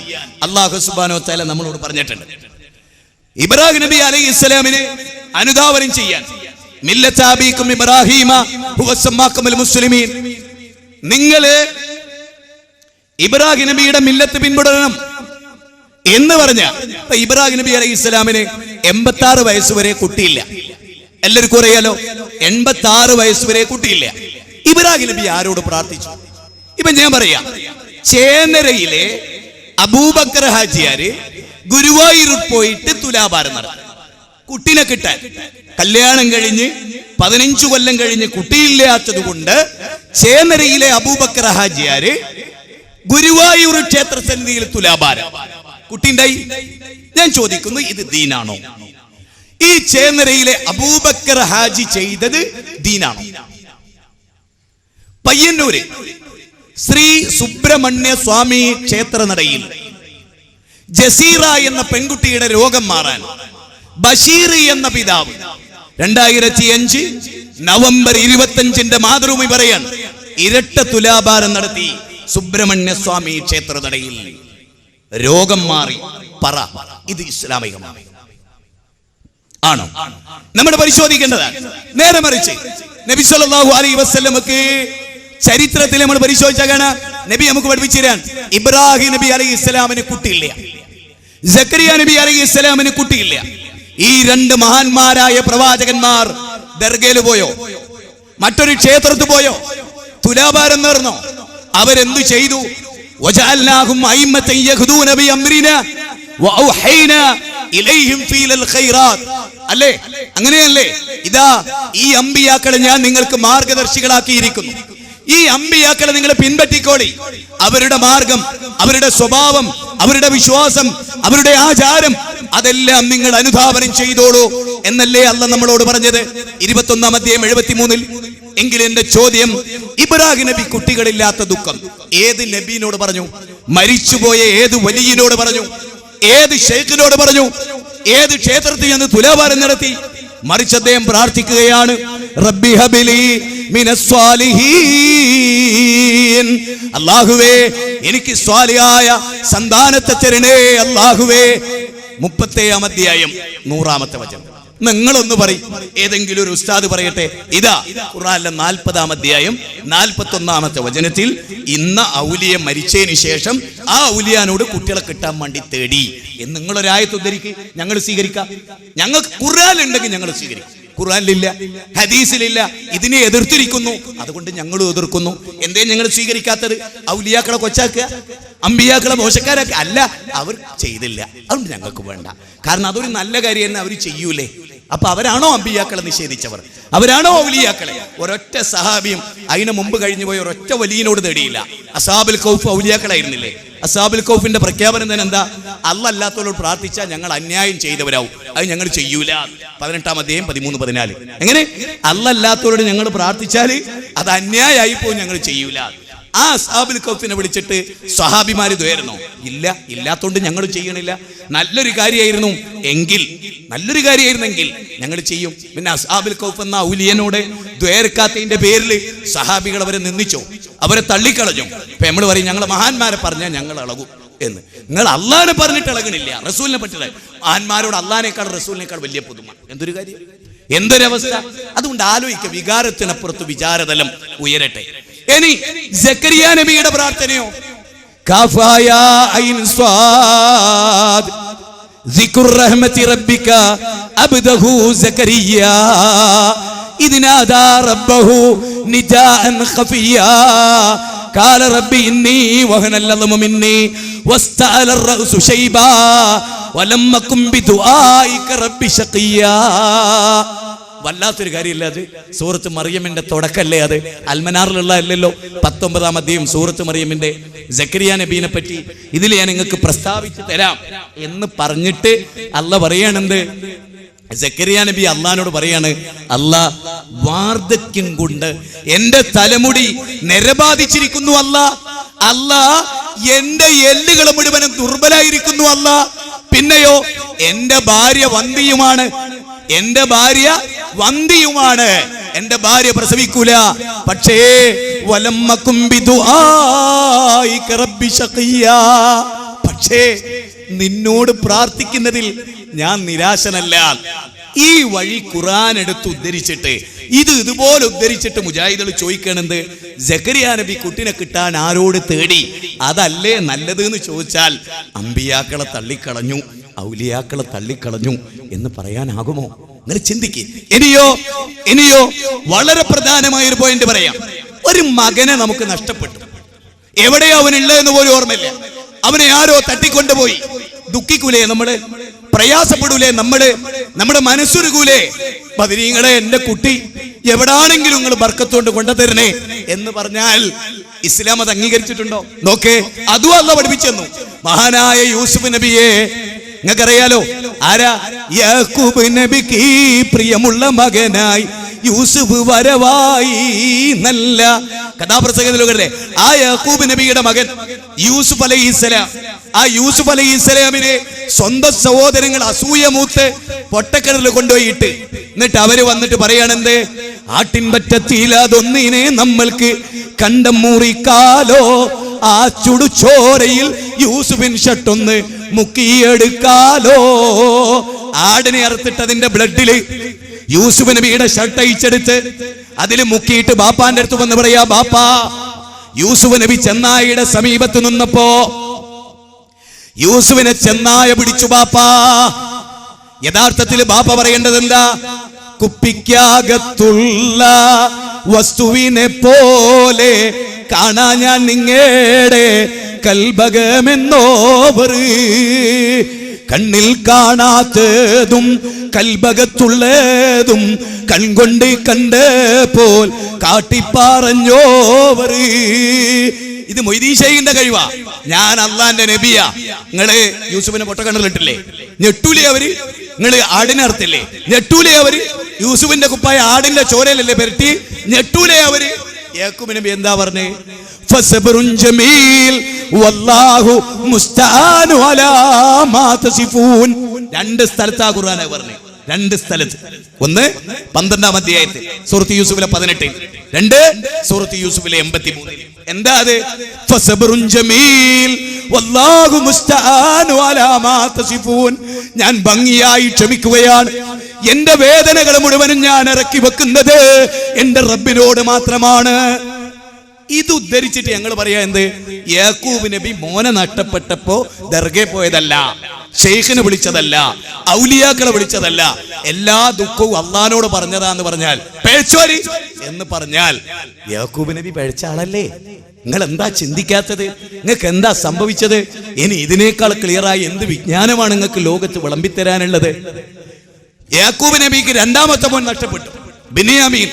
അല്ലാഹു സുബ്ഹാനഹു വ തആല നമ്മളോട് പറഞ്ഞിട്ടുണ്ട്. ഇബ്രാഹിം നബി അലൈഹിസ്സലാമിനെ അനുധാവനം ചെയ്യാൻ മില്ലത അബീകും ഇബ്രാഹീമ ഹുവ സമ്മാകുൽ മുസ്ലിമീൻ, നിങ്ങൾ ഇബ്രാഹിം നബിയുടെ മില്ലത്ത് പിന്തുടരണം എന്ന് പറഞ്ഞ ഇബ്രാഹിം നബി അലൈഹിസ്സലാമിന് 86 വയസ്സ് വരെ കുട്ടിയില്ല. എല്ലാവർക്കും അറിയാലോ, 86 വയസ്സ് വരെ കുട്ടിയില്ല. ഇബ്രാഹിം നബി ആരോട് പ്രാർത്ഥിച്ചു? ഇപ്പൊ ഞാൻ പറയാം, ചേന്നരയിലെ അബൂബക്കർ ഹാജിയാര് ഗുരുവായൂർ പോയിട്ട് തുലാഭാരം നടത്തി കുട്ടിനെ കിട്ടാൻ. കല്യാണം കഴിഞ്ഞ് 15 കൊല്ലം കഴിഞ്ഞ് കുട്ടിയില്ലാത്തത് കൊണ്ട് ചേന്നരയിലെ അബൂബക്കർ ഹാജിയാര് ഗുരുവായൂർ ക്ഷേത്ര സന്നിധിയിൽ തുലാഭാരം കുട്ടിണ്ടായി. ഞാൻ ചോദിക്കുന്നു, ഇത് ദീനാണോ? ഈ ചേന്നരയിലെ അബൂബക്കർ ഹാജി ചെയ്തത് ദീനാണോ? പയ്യന്നൂര് ശ്രീ സുബ്രഹ്മണ്യ സ്വാമി ക്ഷേത്രനടയിൽ ജസീറ എന്ന പെൺകുട്ടിയുടെ രോഗം മാറാൻ ബഷീർ എന്ന പിതാവ് 2005 നവംബർ 25 മാതൃഭൂമി പറയാൻ ഇരട്ട തുലാഭാരം നടത്തി സുബ്രഹ്മണ്യ സ്വാമി ക്ഷേത്രനടയിൽ. രോഗം മാറി. പറ, ഇത് ഇസ്ലാമികമാണ് ആണോ? നമ്മൾ പരിശോധിക്കേണ്ടതാണ്. നേരെ മറിച്ച് നബി സല്ലല്ലാഹു അലൈഹി വസല്ലമക്ക് ചരിത്രത്തിൽ നമ്മൾ പരിശോധിച്ചാൽ കാണാം, നബി നമുക്ക് പഠിപ്പിച്ചു തരാൻ ഇബ്രാഹിം നബി അലൈഹി ഇസ്ലാമിന് കുട്ടിയില്ല, സക്കരിയ നബി അലൈഹി ഇസ്ലാമിന് കുട്ടിയില്ല. ഈ 2 മഹാന്മാരായ പ്രവാചകന്മാർ ദർഗയിൽ പോയോ? മറ്റൊരു ക്ഷേത്രത്തിൽ പോയോ? തുലാഭാരം നേർന്നോ? അവരെന്തു ചെയ്തു? വജഅൽനാഹും അയിമ്മതൻ യഹ്ദൂന ബിഅംരിനാ വഔഹൈനാ ഇലൈഹിം ഫീൽ ഖൈറാത്ത്. അല്ലേ? അങ്ങനെയല്ലേ? ഇതാ ഈ അമ്പിയാക്കളെ ഞാൻ നിങ്ങൾക്ക് മാർഗദർശികളാക്കിയിരിക്കുന്നു. ഈ അമ്പിയാക്കളെ നിങ്ങൾ പിൻപറ്റിക്കോളി. അവരുടെ മാർഗം, അവരുടെ സ്വഭാവം, അവരുടെ വിശ്വാസം, അവരുടെ ആചാരം അതെല്ലാം നിങ്ങൾ അനുധാവനം ചെയ്തോളൂ എന്നല്ലേ അല്ലാഹ് നമ്മളോട് പറഞ്ഞത് 21-ാം അധ്യായം 73-ൽ. എങ്കിൽ എന്റെ ചോദ്യം, ഇബ്രാഹിം നബി കുട്ടികളില്ലാത്ത ദുഃഖം ഏത് നബിയോട് പറഞ്ഞു? മരിച്ചുപോയ ഏത് വലിയനോട് പറഞ്ഞു? ഏത് ശൈഖിനോട് പറഞ്ഞു? ഏത് ക്ഷേത്രത്തിൽ നിന്ന് തുലാഭാരം നടത്തി? മറിച്ച് അദ്ദേഹം പ്രാർത്ഥിക്കുകയാണ്, റബ്ബി ഹബിലി മിനസ് സ്വാലിഹീൻ, അല്ലാഹുവേ എനിക്ക് സ്വാലിഹായ സന്താനത്തെ തരണേ അല്ലാഹുവേ. 30-ാം അധ്യായം 100-ാമത്തെ വചനം. നിങ്ങളൊന്ന് പറയും, ഏതെങ്കിലും ഒരു ഉസ്താദ് പറയട്ടെ. ഇതാ ഖുർആനിലെ 40-ാം അധ്യായം 41-ാമത്തെ വചനത്തിൽ ഇന്ന ഔലിയ മരിച്ചതിന് ശേഷം ആ ഔലിയാനോട് കുട്ടികളെ കിട്ടാൻ വേണ്ടി തേടി എന്ന് നിങ്ങളൊരായത്ത് ഉദ്ധരിക്ക്, ഞങ്ങൾ സ്വീകരിക്കാം. ഞങ്ങൾക്ക് ഖുർആനിലുണ്ടെങ്കിൽ ഞങ്ങൾ സ്വീകരിക്കും. ഖുർആനിലില്ല, ഹദീസിലില്ല, ഇതിനെ എതിർത്തിരിക്കുന്നു. അതുകൊണ്ട് ഞങ്ങളും എതിർക്കുന്നു. എന്തേ ഞങ്ങൾ സ്വീകരിക്കാത്തത്? ഔലിയാക്കളെ കൊച്ചാക്കുക, അമ്പിയാക്കളെ മോശക്കാരാക്കുക? അല്ല, അവർ ചെയ്തില്ല, അതുകൊണ്ട് ഞങ്ങൾക്ക് വേണ്ട. കാരണം അതൊരു നല്ല കാര്യം തന്നെ അവർ ചെയ്യൂലേ. അപ്പൊ അവരാണോ അമ്പിയാക്കളെ നിഷേധിച്ചവർ? അവരാണോ ഔലിയാക്കളെ? ഒരൊറ്റ സഹാബിയും അതിന് മുമ്പ് കഴിഞ്ഞു പോയ ഒരൊറ്റ വലിയനോട് തേടിയില്ല. അസ്ഹാബുൽ കൗഫ് ഔലിയാക്കളായിരുന്നില്ലേ? അസ്ഹാബുൽ കൗഫിന്റെ പ്രഖ്യാപനം തന്നെ എന്താ? അല്ലാഹ് അല്ലാത്തവരോട് പ്രാർത്ഥിച്ചാൽ ഞങ്ങൾ അന്യായം ചെയ്തവരാവും, അത് ഞങ്ങൾ ചെയ്യൂല. 18-ാം അധ്യായം 13-14. എങ്ങനെ? അല്ലാഹ് അല്ലാത്തവരോട് ഞങ്ങൾ പ്രാർത്ഥിച്ചാൽ അത് അന്യായമായി പോകും, ഞങ്ങൾ ചെയ്യൂല. ആ അസ്ഹാബുൽ കൗഫിനെ വിളിച്ചിട്ട് സ്വഹാബിമാര് ദ്വയർന്നോ? ഇല്ല, ഇല്ലാത്തോണ്ട് ഞങ്ങൾ ചെയ്യണില്ല. നല്ലൊരു കാര്യമായിരുന്നെങ്കിൽ ഞങ്ങൾ ചെയ്യും. പിന്നെ അസ്ഹാബുൽ കൗഫ് എന്ന ഔലിയനോട് ദ്വയർക്കാത്തതിന്റെ പേരിൽ സഹാബികൾ അവരെ നിന്ദിച്ചോ? അവരെ തള്ളിക്കളഞ്ഞു. ഇപ്പൊ നമ്മൾ പറയും ഞങ്ങൾ മഹാന്മാരെ പറഞ്ഞാൽ ഞങ്ങൾ ഇളകും എന്ന്. നിങ്ങൾ അള്ളാഹിനെ പറഞ്ഞിട്ട് ഇളകണില്ല, റസൂലിനെ പറ്റില്ല. മഹാന്മാരോട് അള്ളാഹിനേക്കാൾ റസൂലിനേക്കാൾ വലിയ പുതുമ. എന്തൊരു കാര്യം, എന്തൊരവസ്ഥ! അതുകൊണ്ട് ആലോചിക്കുക, വികാരത്തിനപ്പുറത്ത് വിചാരതലം ഉയരട്ടെ. ഇനി സക്കരിയ നബിയുടെ പ്രാർത്ഥനയോ? കാഫായ ഐൻ സ്വാദ് ദിക്ർ റഹ്മതി റബ്ബിക അബ്ദഹു സക്കരിയ ഇദ് നാദാ റബ്ബഹു നിദാഅൻ ഖഫിയ ഖാല റബ്ബി ഇന്നി വഹനൽ അദ്മു മിന്നി വസ്തഅല അർ-റഅസു ശൈബാ വലം അകും ബിദുആഇക റബ്ബി ശഖിയ. വല്ലാത്തൊരു കാര്യമില്ല അത്. സൂറത്ത് മറിയമിന്റെ തുടക്കല്ലേ അത്? അൽമനാറിലുള്ള അല്ലല്ലോ. 19-ാം അധ്യായം സൂറത്ത് മറിയമിന്റെ സക്കരിയ നബീനെ പറ്റി ഇതിൽ ഞാൻ നിങ്ങൾക്ക് പ്രസ്താവിച്ചു തരാം എന്ന് പറഞ്ഞിട്ട് അല്ലാഹ് പറയാണെന്ത്? സക്കരിയ നബി അള്ളാഹിനോട് പറയാണ്, അല്ലാഹ് വാർദ്ധക്യം കൊണ്ട് എന്റെ തലമുടി നിരബാധിച്ചിരിക്കുന്നു അല്ലാഹ് എന്റെ എല്ലുകൾ മുഴുവനും ദുർബലായിരിക്കുന്നു പിന്നെയോ എന്റെ ഭാര്യ വന്ധ്യയുമാണ്, എന്റെ ഭാര്യ പ്രസവിക്കൂല. പക്ഷേ പക്ഷേ നിന്നോട് പ്രാർത്ഥിക്കുന്നതിൽ ഞാൻ നിരാശനല്ല. ഈ വഴി ഖുർആൻ എടുത്ത് ഉദ്ധരിച്ചിട്ട് ഇതുപോലെ ഉദ്ധരിച്ചിട്ട് മുജാഹിദുകൾ ചോദിക്കണത്, സക്കരിയ നബി കുട്ടിനെ കിട്ടാൻ ആരോട് തേടി? അതല്ലേ നല്ലത് എന്ന് ചോദിച്ചാൽ അമ്പിയാക്കളെ തള്ളിക്കളഞ്ഞു, ഔലിയാക്കളെ തള്ളിക്കളഞ്ഞു എന്ന് പറയാനാകുമോ? നിങ്ങൾ ചിന്തിക്ക്. ഇനിയോ വളരെ പ്രധാനമായ ഒരു പോയിന്റ് പറയാം. ഒരു മകനെ നമുക്ക് നഷ്ടപ്പെട്ടു. എവിടെയോ അവനുള്ളതെന്ന് പോലും ഓർമ്മയില്ല. അവനെ ആരോ തട്ടിക്കൊണ്ടുപോയി. ദുഃഖിക്കൂലേ നമ്മള്? പ്രയാസപ്പെടൂലേ നമ്മള്? നമ്മുടെ മനസ്സുരുകൂലേ? ബദരീങ്ങളെ, എന്റെ കുട്ടി എവിടാണെങ്കിലും നിങ്ങൾ ബർക്കത്തോണ്ട് കൊണ്ടുതരണേ എന്ന് പറഞ്ഞാൽ ഇസ്ലാം അത് അംഗീകരിച്ചിട്ടുണ്ടോ? നോക്കേ, അതും അല്ലാഹ് പഠിപ്പിച്ചു തന്നു. മഹാനായ യൂസുഫ് നബിയെ നിങ്ങൾക്കറിയാലോ. ആരാ? യാക്കൂബ് നബിക്ക് പ്രിയമുള്ള മകനായി യൂസുഫ് വരവായി. നല്ല കഥാപ്രസംഗത്തിലൂടെ ആ യാക്കൂബ് നബിയുടെ മകൻ യൂസുഫ് അലൈഹിസ്സലാം, ആ യൂസുഫ് അലൈഹിസ്സലാമിനെ സ്വന്തം സഹോദരങ്ങൾ അസൂയ മൂത്ത് പൊട്ടക്കിണറിൽ കൊണ്ടുപോയിട്ട് എന്നിട്ട് അവര് വന്നിട്ട് പറയാണെന്ത്? ആട്ടിൻപറ്റത്തിലതൊന്നിനെ നമ്മൾക്ക് കണ്ടം മുറിക്കാലോ, ആ ചുടുചോരയിൽ യൂസുഫിൻ ഷട്ടൊന്ന് മുക്കിയെടുക്കാലോ. ആടിനെ അറുത്തിട്ട് അതിന്റെ ബ്ലഡില് യൂസുഫ് നബിയുടെ ഷർട്ട് അയച്ചെടുത്ത് അതിൽ മുക്കിയിട്ട് ബാപ്പാന്റെ അടുത്ത് വന്ന് പറയാ, ബാപ്പാ. യൂസുഫ് നബി ചെന്നായിയുടെ സമീപത്ത് നിന്നപ്പോ യൂസുഫിനെ ചെന്നായ പിടിച്ചു ബാപ്പാ. യഥാർത്ഥത്തിൽ ബാപ്പ പറയേണ്ടത് എന്താ? കുപ്പിക്കകത്തുള്ള വസ്തുവിനെ പോലെ കാണാ ഞാൻ നിങ്ങടെ കൽബകമെന്നോവർ. കണ്ണിൽ കാണാത്തതും കൽബകത്തുള്ളതും കൺകൊണ്ട് കണ്ടപ്പോൾ കാട്ടിപ്പറഞ്ഞോവർ. ഇത് മൊയ്തീൻ ഷെയ്ഖിന്റെ കഴിവാ. ഞാൻ അള്ളാന്റെ നബിയാ. നിങ്ങള് യൂസുഫിനെ പൊട്ടക്കണ്ണലിട്ടില്ലേ? ഞെട്ടൂലേ അവര്? നിങ്ങള് ആടിനർത്തില്ലേ? ഞെട്ടൂലേ അവര്? യൂസുഫിന്റെ കുപ്പായ ആടിന്റെ ചോരയിലല്ലേ പെരട്ടി? ഞെട്ടൂലേ അവര്? യാക്കൂബ് നബി എന്താ പറഞ്ഞേ? ഫസബ്റുൻ ജമീൽ വല്ലാഹു മുസ്തആനു അലാ മാ തസിഫൂൻ. രണ്ട് സ്ഥലത്താ ഖുർആനാ പറഞ്ഞേ. രണ്ട് സ്ഥലത്ത്. ഒന്ന് 12-ാം അധ്യായത്തിൽ സൂറത്ത് യൂസുഫിലെ 18, 2 സൂറത്ത് യൂസുഫിലെ 83. എന്താ അത്? ഫസബ്റുൻ ജമീൽ വല്ലാഹു മുസ്തആനു അലാ മാ തസിഫൂൻ. ഞാൻ ഭംഗിയായി ക്ഷമിക്കുകയാണ്. എന്റെ വേദനകൾ മുഴുവനും ഞാൻ ഇറക്കി വെക്കുന്നത് എന്റെ റബ്ബിനോട് മാത്രമാണ്. ഇത് ഉദ്ധരിച്ചിട്ട് ഞങ്ങൾ പറയാ എന്ത്? യാക്കൂബ് നബി മോനെ നഷ്ടപ്പെട്ടപ്പോ ദർഗയിൽ പോയതല്ല, ഷെയ്ഖിനെ വിളിച്ചതല്ല, ഔലിയാക്കളെ വിളിച്ചതല്ല, എല്ലാ ദുഃഖവും അള്ളാനോട് പറഞ്ഞതാന്ന് പറഞ്ഞാൽ പേച്ചോരി എന്ന് പറഞ്ഞാൽ യാക്കൂബ് നബി പഴിച്ച ആളല്ലേ? നിങ്ങൾ എന്താ ചിന്തിക്കാത്തത്? നിങ്ങൾക്ക് എന്താ സംഭവിച്ചത്? ഇനി ഇതിനേക്കാൾ ക്ലിയറായി എന്ത് വിജ്ഞാനമാണ് നിങ്ങൾക്ക് ലോകത്ത് വിളമ്പിത്തരാനുള്ളത്? യാക്കൂബ് നബിക്ക് രണ്ടാമത്തെ മോൻ നഷ്ടപ്പെട്ടു, ബിന്യാമീൻ.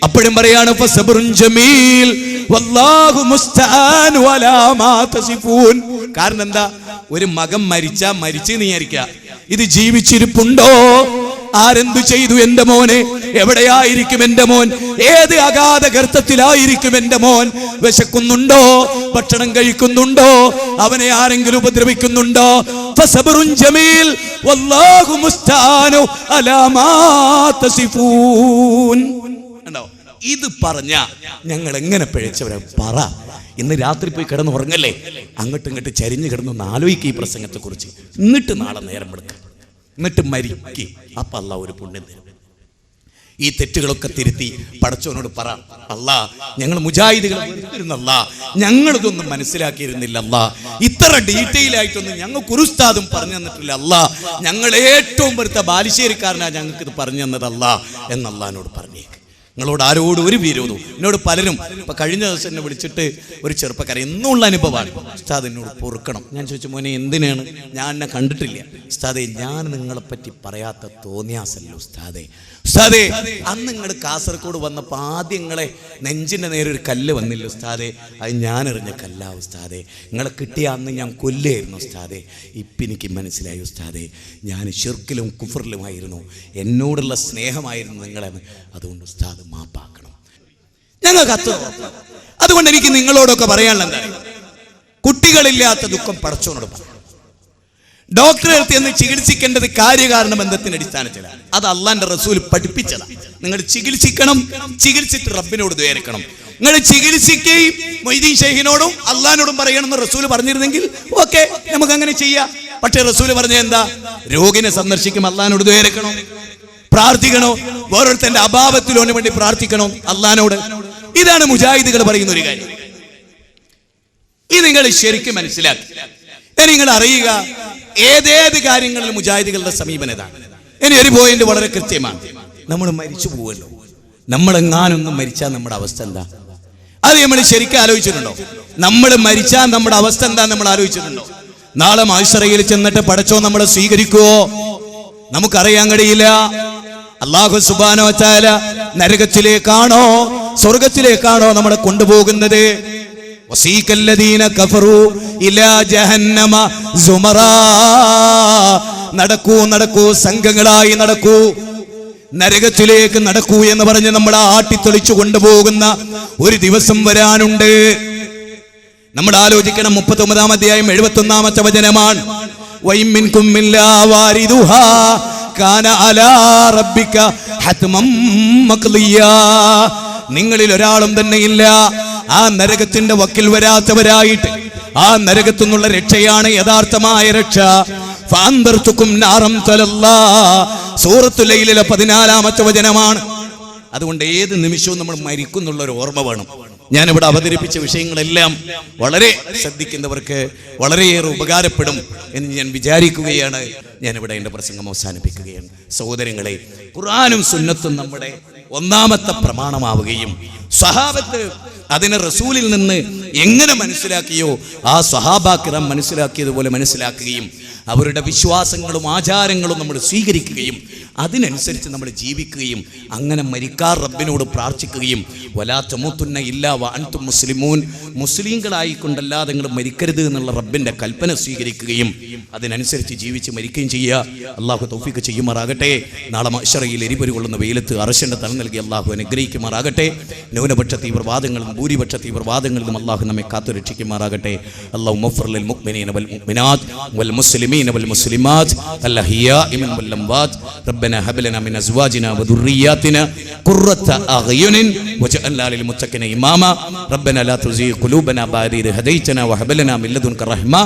അപ്പോഴും പറയാണ് ഫസബ്റുൻ ജമീൽ വല്ലാഹു മുസ്തആനു അലാ മാ തസിഫൂൻ. കാരണം എന്താ? ഒരു മകൻ മരിച്ചു നീയായിരിക്കുക, ഇത് ജീവിച്ചിരിപ്പുണ്ടോ? ആരെന്തു ചെയ്തു എന്റെ മോനെ? എവിടെയായിരിക്കും എന്റെ മോൻ? ഏത് അഗാധ ഗർത്തത്തിലായിരിക്കും എന്റെ മോൻ? വിശക്കുന്നുണ്ടോ? ഭക്ഷണം കഴിക്കുന്നുണ്ടോ? അവനെ ആരെങ്കിലും ഉപദ്രവിക്കുന്നുണ്ടോ? ഫസബ്റുൻ ജമീൽ വല്ലാഹു മുസ്തആനു അലാ മാ തസിഫൂൻ. ഇത് പറഞ്ഞ ഞങ്ങൾ എങ്ങനെ പിഴച്ചവരെ പറ. ഇന്ന് രാത്രി പോയി കിടന്ന് ഉറങ്ങല്ലേ, അങ്ങോട്ടും ഇങ്ങോട്ട് ചരിഞ്ഞു കിടന്നൊന്ന് ആലോചിക്കുക ഈ പ്രസംഗത്തെ കുറിച്ച്. എന്നിട്ട് നാളെ നേരം എടുക്കുക, എന്നിട്ട് മരിക്കുക. അപ്പൊ അല്ലാഹ് ഒരു പുണ്യം തരും. ഈ തെറ്റുകളൊക്കെ തിരുത്തി പടച്ചവനോട് പറ, അല്ലാ ഞങ്ങൾ മുജാഹിദുകളെ വെറുത്തിരുന്നല്ല, ഞങ്ങളിതൊന്നും മനസ്സിലാക്കിയിരുന്നില്ല അല്ലാ, ഇത്ര ഡീറ്റെയിൽ ആയിട്ടൊന്നും ഞങ്ങൾക്ക് ഒരു ഉസ്താദും പറഞ്ഞു തന്നിട്ടില്ല അല്ലാ, ഞങ്ങൾ ഏറ്റവും വെറുത്ത ബാലുശ്ശേരിക്കാരനാ ഞങ്ങൾക്ക് ഇത് പറഞ്ഞു തന്നതല്ല എന്നല്ലാനോട് പറഞ്ഞേക്ക്. നിങ്ങളോട് ആരോടും ഒരു വിരോധവും. എന്നോട് പലരും ഇപ്പൊ കഴിഞ്ഞ ദിവസം എന്നെ വിളിച്ചിട്ട് ഒരു ചെറുപ്പക്കാരൻ എന്നുള്ള അനുഭവമാണ്, ഉസ്താദ് എന്നോട് പൊറുക്കണം. ഞാൻ ചോദിച്ചു, മോനെ എന്തിനാണ്? ഞാൻ എന്നെ കണ്ടിട്ടില്ല. ഉസ്താദേ, ഞാൻ നിങ്ങളെപ്പറ്റി പറയാത്ത തോന്നിയാസല്ലോ ഉസ്താദേ. ഉസ്താദേ, അന്ന് നിങ്ങൾ കാസർഗോഡ് വന്നപ്പോൾ ആദ്യം നിങ്ങളെ നെഞ്ചിൻ്റെ നേരെ ഒരു കല്ല് വന്നില്ല ഉസ്താദേ, അത് ഞാൻ എറിഞ്ഞ കല്ലാ ഉസ്താദേ. നിങ്ങളെ കിട്ടിയ അന്ന് ഞാൻ കൊല്ലായിരുന്നു ഉസ്താദേ. ഇപ്പം എനിക്ക് മനസ്സിലായി ഉസ്താദേ, ഞാൻ ശിർക്കിലും കുഫറിലുമായിരുന്നു, എന്നോടുള്ള സ്നേഹമായിരുന്നു നിങ്ങളെന്ന്. അതുകൊണ്ട് ഉസ്താദ് മാപ്പാക്കണം. ഞങ്ങൾക്ക് അത്ര. അതുകൊണ്ട് എനിക്ക് നിങ്ങളോടൊക്കെ പറയാനുള്ള എന്താ, കുട്ടികളില്ലാത്ത ദുഃഖം പടച്ചവനോട് പറ. ഡോക്ടറെ അടുത്ത് എന്ന് ചികിത്സിക്കേണ്ടത് കാര്യകാരണ ബന്ധത്തിന്റെ അടിസ്ഥാനത്തിലാണ്. അത് അള്ളാന്റെ റസൂൽ പഠിപ്പിച്ചതാണ്. നിങ്ങൾ ചികിത്സിക്കണം, ചികിത്സിച്ച് റബ്ബിനോട് ദ്വേരിക്കണം. നിങ്ങൾ ചികിത്സിക്കുകയും മൊയ്തീൻ ഷെയ്ഖിനോടും അള്ളാഹിനോടും പറയണമെന്ന് റസൂൽ പറഞ്ഞിരുന്നെങ്കിൽ ഓക്കെ, നമുക്ക് അങ്ങനെ ചെയ്യാം. പക്ഷെ റസൂൽ പറഞ്ഞ എന്താ? രോഗിനെ സന്ദർശിക്കും, അള്ളാഹിനോട് ദ്വേരിക്കണോ, പ്രാർത്ഥിക്കണോ, ഓരോരുത്തന്റെ അഭാവത്തിലോന് വേണ്ടി പ്രാർത്ഥിക്കണോ അള്ളാഹിനോട്. ഇതാണ് മുജാഹിദുകൾ പറയുന്ന ഒരു കാര്യം. ഇത് നിങ്ങൾ ശരിക്കും മനസ്സിലാക്കി. നിങ്ങൾ അറിയുക, ഏതേത് കാര്യങ്ങളിലും മുജാഹിദുകളുടെ സമീപനതാണ്. ഇനി ഒരു പോയിന്റ് വളരെ കൃത്യമാണ്. നമ്മൾ മരിച്ചു പോവല്ലോ, നമ്മളെങ്ങാനൊന്നും മരിച്ചാൽ നമ്മുടെ അവസ്ഥ എന്താ? അത് നമ്മൾ ശരിക്കും ആലോചിച്ചിട്ടുണ്ടോ? നമ്മൾ മരിച്ചാൽ നമ്മുടെ അവസ്ഥ എന്താ നമ്മൾ ആലോചിച്ചിട്ടുണ്ടോ? നാളെ മഹ്ശറയിൽ ചെന്നിട്ട് പടച്ചോ നമ്മളെ സ്വീകരിക്കുവോ? നമുക്കറിയാൻ കഴിയില്ല. അല്ലാഹു സുബ്ഹാനഹു വ തആല നരകത്തിലേക്കാണോ സ്വർഗത്തിലേക്കാണോ നമ്മളെ കൊണ്ടുപോകുന്നത്? വസീകല്ലദീന കഫറു ഇലാ ജഹന്നമ സുമറാ. നടക്കൂ നടക്കൂ, സംഘങ്ങളായി നടക്കൂ, നരകത്തിലേക്ക് നടക്കൂ എന്ന് പറഞ്ഞ് നമ്മളെ ആട്ടിത്തെളിച്ചു കൊണ്ടുപോകുന്ന ഒരു ദിവസം വരാനുണ്ട്. നമ്മൾ ആലോചിക്കണം. 39-ാം അധ്യായം 71-ാമത്തെ വചനമാണ്. വൈമിൻകും ഇല്ലാ വാരിദുഹാ കാന അലാ റബ്ബിക ഹത്മം മഖ്ദിയാ. നിങ്ങളിൽ ഒരാളും തന്നെ ഇല്ല ആ നരകത്തിന്റെ വക്കിൽ വരാത്തവരായിട്ട്. ആ നരകത്തു നിന്നുള്ള രക്ഷയാണ് യഥാർത്ഥമായ രക്ഷ. ഫഅൻദർതുകും നാറം തലല്ലാ. സൂറത്തുൽ ലൈലിലെ 14-ാമത്തെ വചനമാണ്. അതുകൊണ്ട് ഏത് നിമിഷവും നമ്മൾ മരിക്കുന്നുള്ള ഒരു ഓർമ്മ വേണം. ഞാനിവിടെ അവതരിപ്പിച്ച വിഷയങ്ങളെല്ലാം വളരെ ശ്രദ്ധിക്കുന്നവർക്ക് വളരെയേറെ ഉപകാരപ്പെടും എന്ന് ഞാൻ വിചാരിക്കുകയാണ്. ഞാനിവിടെ എൻ്റെ പ്രസംഗം അവസാനിപ്പിക്കുകയാണ്. സഹോദരങ്ങളെ, ഖുർആനും സുന്നത്തും നമ്മുടെ ഒന്നാമത്തെ പ്രമാണമാവുകയും സ്വഹാബത്ത് അതിനെ റസൂലിൽ നിന്ന് എങ്ങനെ മനസ്സിലാക്കിയോ ആ സ്വഹാബാക്കിറം മനസ്സിലാക്കിയതുപോലെ മനസ്സിലാക്കുകയും അവരുടെ വിശ്വാസങ്ങളും ആചാരങ്ങളും നമ്മൾ സ്വീകരിക്കുകയും അതിനനുസരിച്ച് നമ്മൾ ജീവിക്കുകയും അങ്ങനെ മരിക്കാർ റബ്ബിനോട് പ്രാർത്ഥിക്കുകയും വലാ തമൂതുന്ന ഇല്ലാ വഅൻതും മുസ്ലിമൂൻ, മുസ്ലിങ്ങളായിക്കൊണ്ടല്ലാതെ നിങ്ങൾ മരിക്കരുത് എന്നുള്ള റബ്ബിന്റെ കൽപ്പന സ്വീകരിക്കുകയും അതിനനുസരിച്ച് ജീവിച്ച് മരിക്കുകയും ചെയ്യുക. അള്ളാഹു തൗഫീഖ് ചെയ്യുമാറാകട്ടെ. നാളെ മഹ്ശറയിൽ എരിപൊരി കൊള്ളുന്ന വെയിലത്ത് അർശന്റെ തല നൽകി അള്ളാഹു അനുഗ്രഹിക്കുമാറാകട്ടെ. ന്യൂനപക്ഷ തീവ്രവാദങ്ങളും ഭൂരിപക്ഷ തീവ്രവാദങ്ങളിലും അള്ളാഹു നമ്മെ കാത്തുരക്ഷിക്കുമാറാകട്ടെ. അല്ലാഹു മഗ്ഫിർ ലിൽ മുഅ്മിനീന വൽ മുഅ്മിനാത്ത് വൽ മുസ്ലിമീന വൽ മുസ്ലിമാത്ത് അൽഹയാഇ വൽ അംവാത്ത്. ربنا هب لنا من ازواجنا وذرياتنا قرة اعين واجعلنا للمتقين اماما. ربنا لا تزغ قلوبنا بعد إذ هديتنا وهب لنا من لدنك رحمة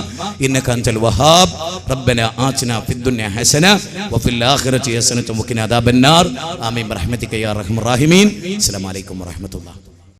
انك انت الوهاب. ربنا آتنا في الدنيا حسنة وفي الآخرة حسنة وقنا عذاب النار. آمين برحمتك يا ارحم الراحمين. السلام عليكم ورحمة الله.